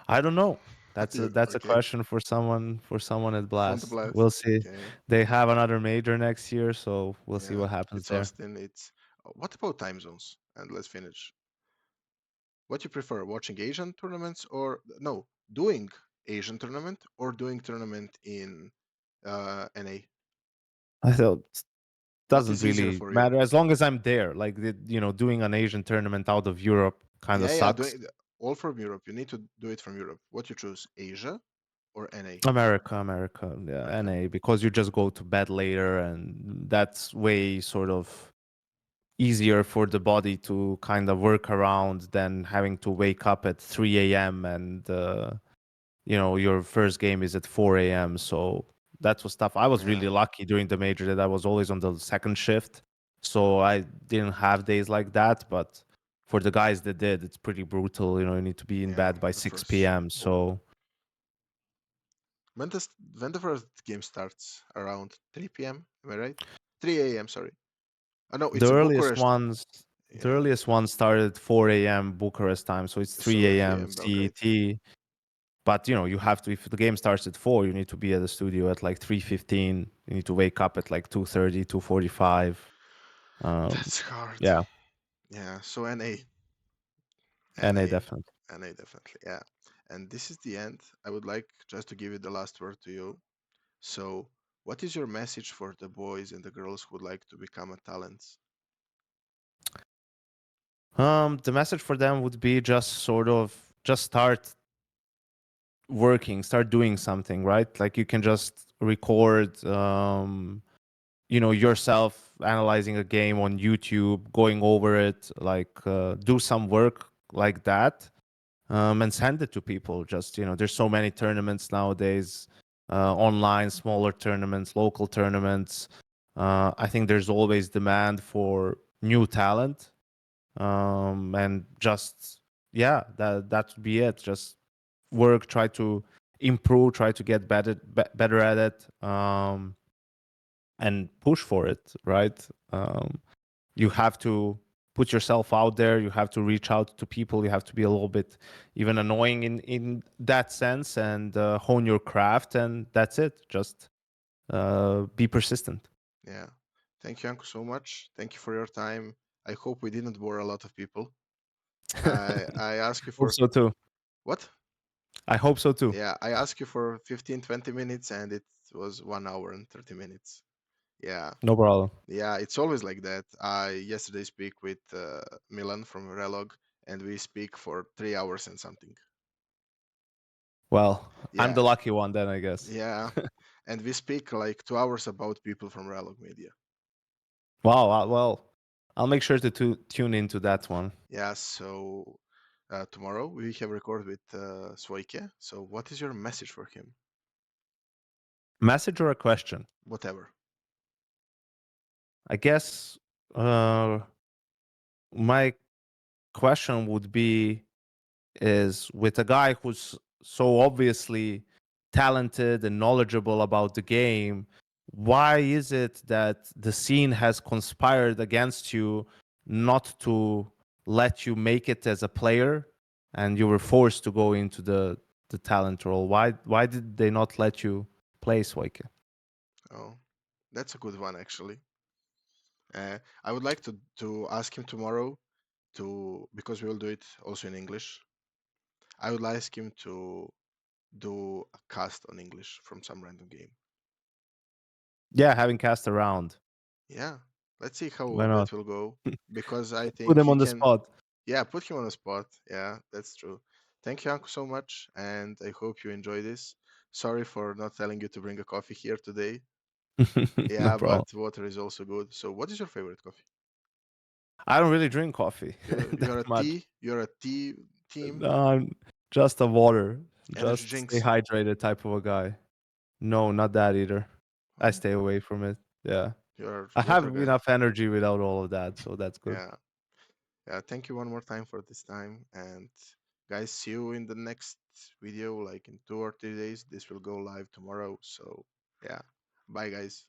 I don't know. That's a Okay. question for someone at From the Blast. Blast. We'll see. Okay. They have another major next year, so we'll see Yeah. what happens It's there. Austin. It's what about time zones? And let's finish. What you prefer, watching Asian tournaments or no, doing Asian tournament or doing tournament in NA? I thought it What doesn't is easier really for you? matter as long as I'm there. Like doing an Asian tournament out of Europe kind of Yeah, yeah, sucks. doing all from Europe. You need to do it from Europe. What you choose, Asia or NA? America, yeah, America. NA, because you just go to bed later, and that's way sort of easier for the body to kind of work around than having to wake up at 3 a.m. and your first game is at 4 a.m. So that was tough. I was Yeah, really lucky during the major that I was always on the second shift, so I didn't have days like that. But for the guys that did, it's pretty brutal. You need to be in yeah. bed by The 6 first. p.m. Oh, So when the first game starts around 3 p.m. Am I right? 3 a.m. Sorry. No, the it's a earliest Bucharest. ones, the Yeah, earliest one started at 4 a.m. Bucharest time, so it's so 3 a.m. a.m. Belgrade. CET. But you have to, if the game starts at 4, you need to be at the studio at like 3:15. You need to wake up at like 2:30, 2:45. That's hard. Yeah, Yeah. So NA, NA NA, definitely. NA definitely. Yeah. And this is the end. I would like just to give you the last word to you. So, what is your message for the boys and the girls who would like to become a talent? The message for them would be just sort of just start working, start doing something, right? Like you can just record, yourself analyzing a game on YouTube, going over it, like do some work like that, and send it to people. Just there's so many tournaments nowadays, online, smaller tournaments, local tournaments. I think there's always demand for new talent, and just yeah, that would be it. Just work, try to improve, try to get better at it, and push for it, right? You have to put yourself out there, you have to reach out to people, you have to be a little bit even annoying in that sense, and hone your craft, and that's it. Just be persistent. Yeah. Thank you, Janko, so much. Thank you for your time. I hope we didn't bore a lot of people. I ask you Hope for so too. what? I hope so too. Yeah, I asked you for 15, 20 minutes and it was 1 hour and 30 minutes. Yeah. No problem. Yeah, it's always like that. I yesterday speak with Milan from Relog and we speak for 3 hours and something. Well, I'm Yeah, the lucky one then, I guess. yeah. And we speak like 2 hours about people from Relog Media. Wow. Well, I'll make sure to tune into that one. Yeah, so tomorrow we have record with Svoike. So what is your message for him? Message or a question? Whatever. I guess my question would be is with a guy who's so obviously talented and knowledgeable about the game, why is it that the scene has conspired against you not to let you make it as a player and you were forced to go into the talent role? Why did they not let you play Swike? Oh, that's a good one actually. I would like to ask him tomorrow to because we will do it also in English. I would ask him to do a cast on English from some random game. Yeah, having cast around. Yeah, let's see how Why not? that will go because I Put think them he on the can. spot. Yeah, put him on the spot. Yeah, that's true. Thank you, Uncle, so much, and I hope you enjoy this. Sorry for not telling you to bring a coffee here today. No Yeah, problem. but water is also good. So, what is your favorite coffee? I don't really drink coffee You're that a much. tea. You're a tea team. No, I'm just a water, Energy just stay drinks. hydrated type of a guy. No, not that either. I Oh, stay away from it. Yeah. you're I a have water guy. enough energy without all of that, so that's good. Yeah. Yeah. Thank you one more time for this time, and guys, see you in the next video, like in 2 or 3 days. This will go live tomorrow. So, yeah. Bye, guys.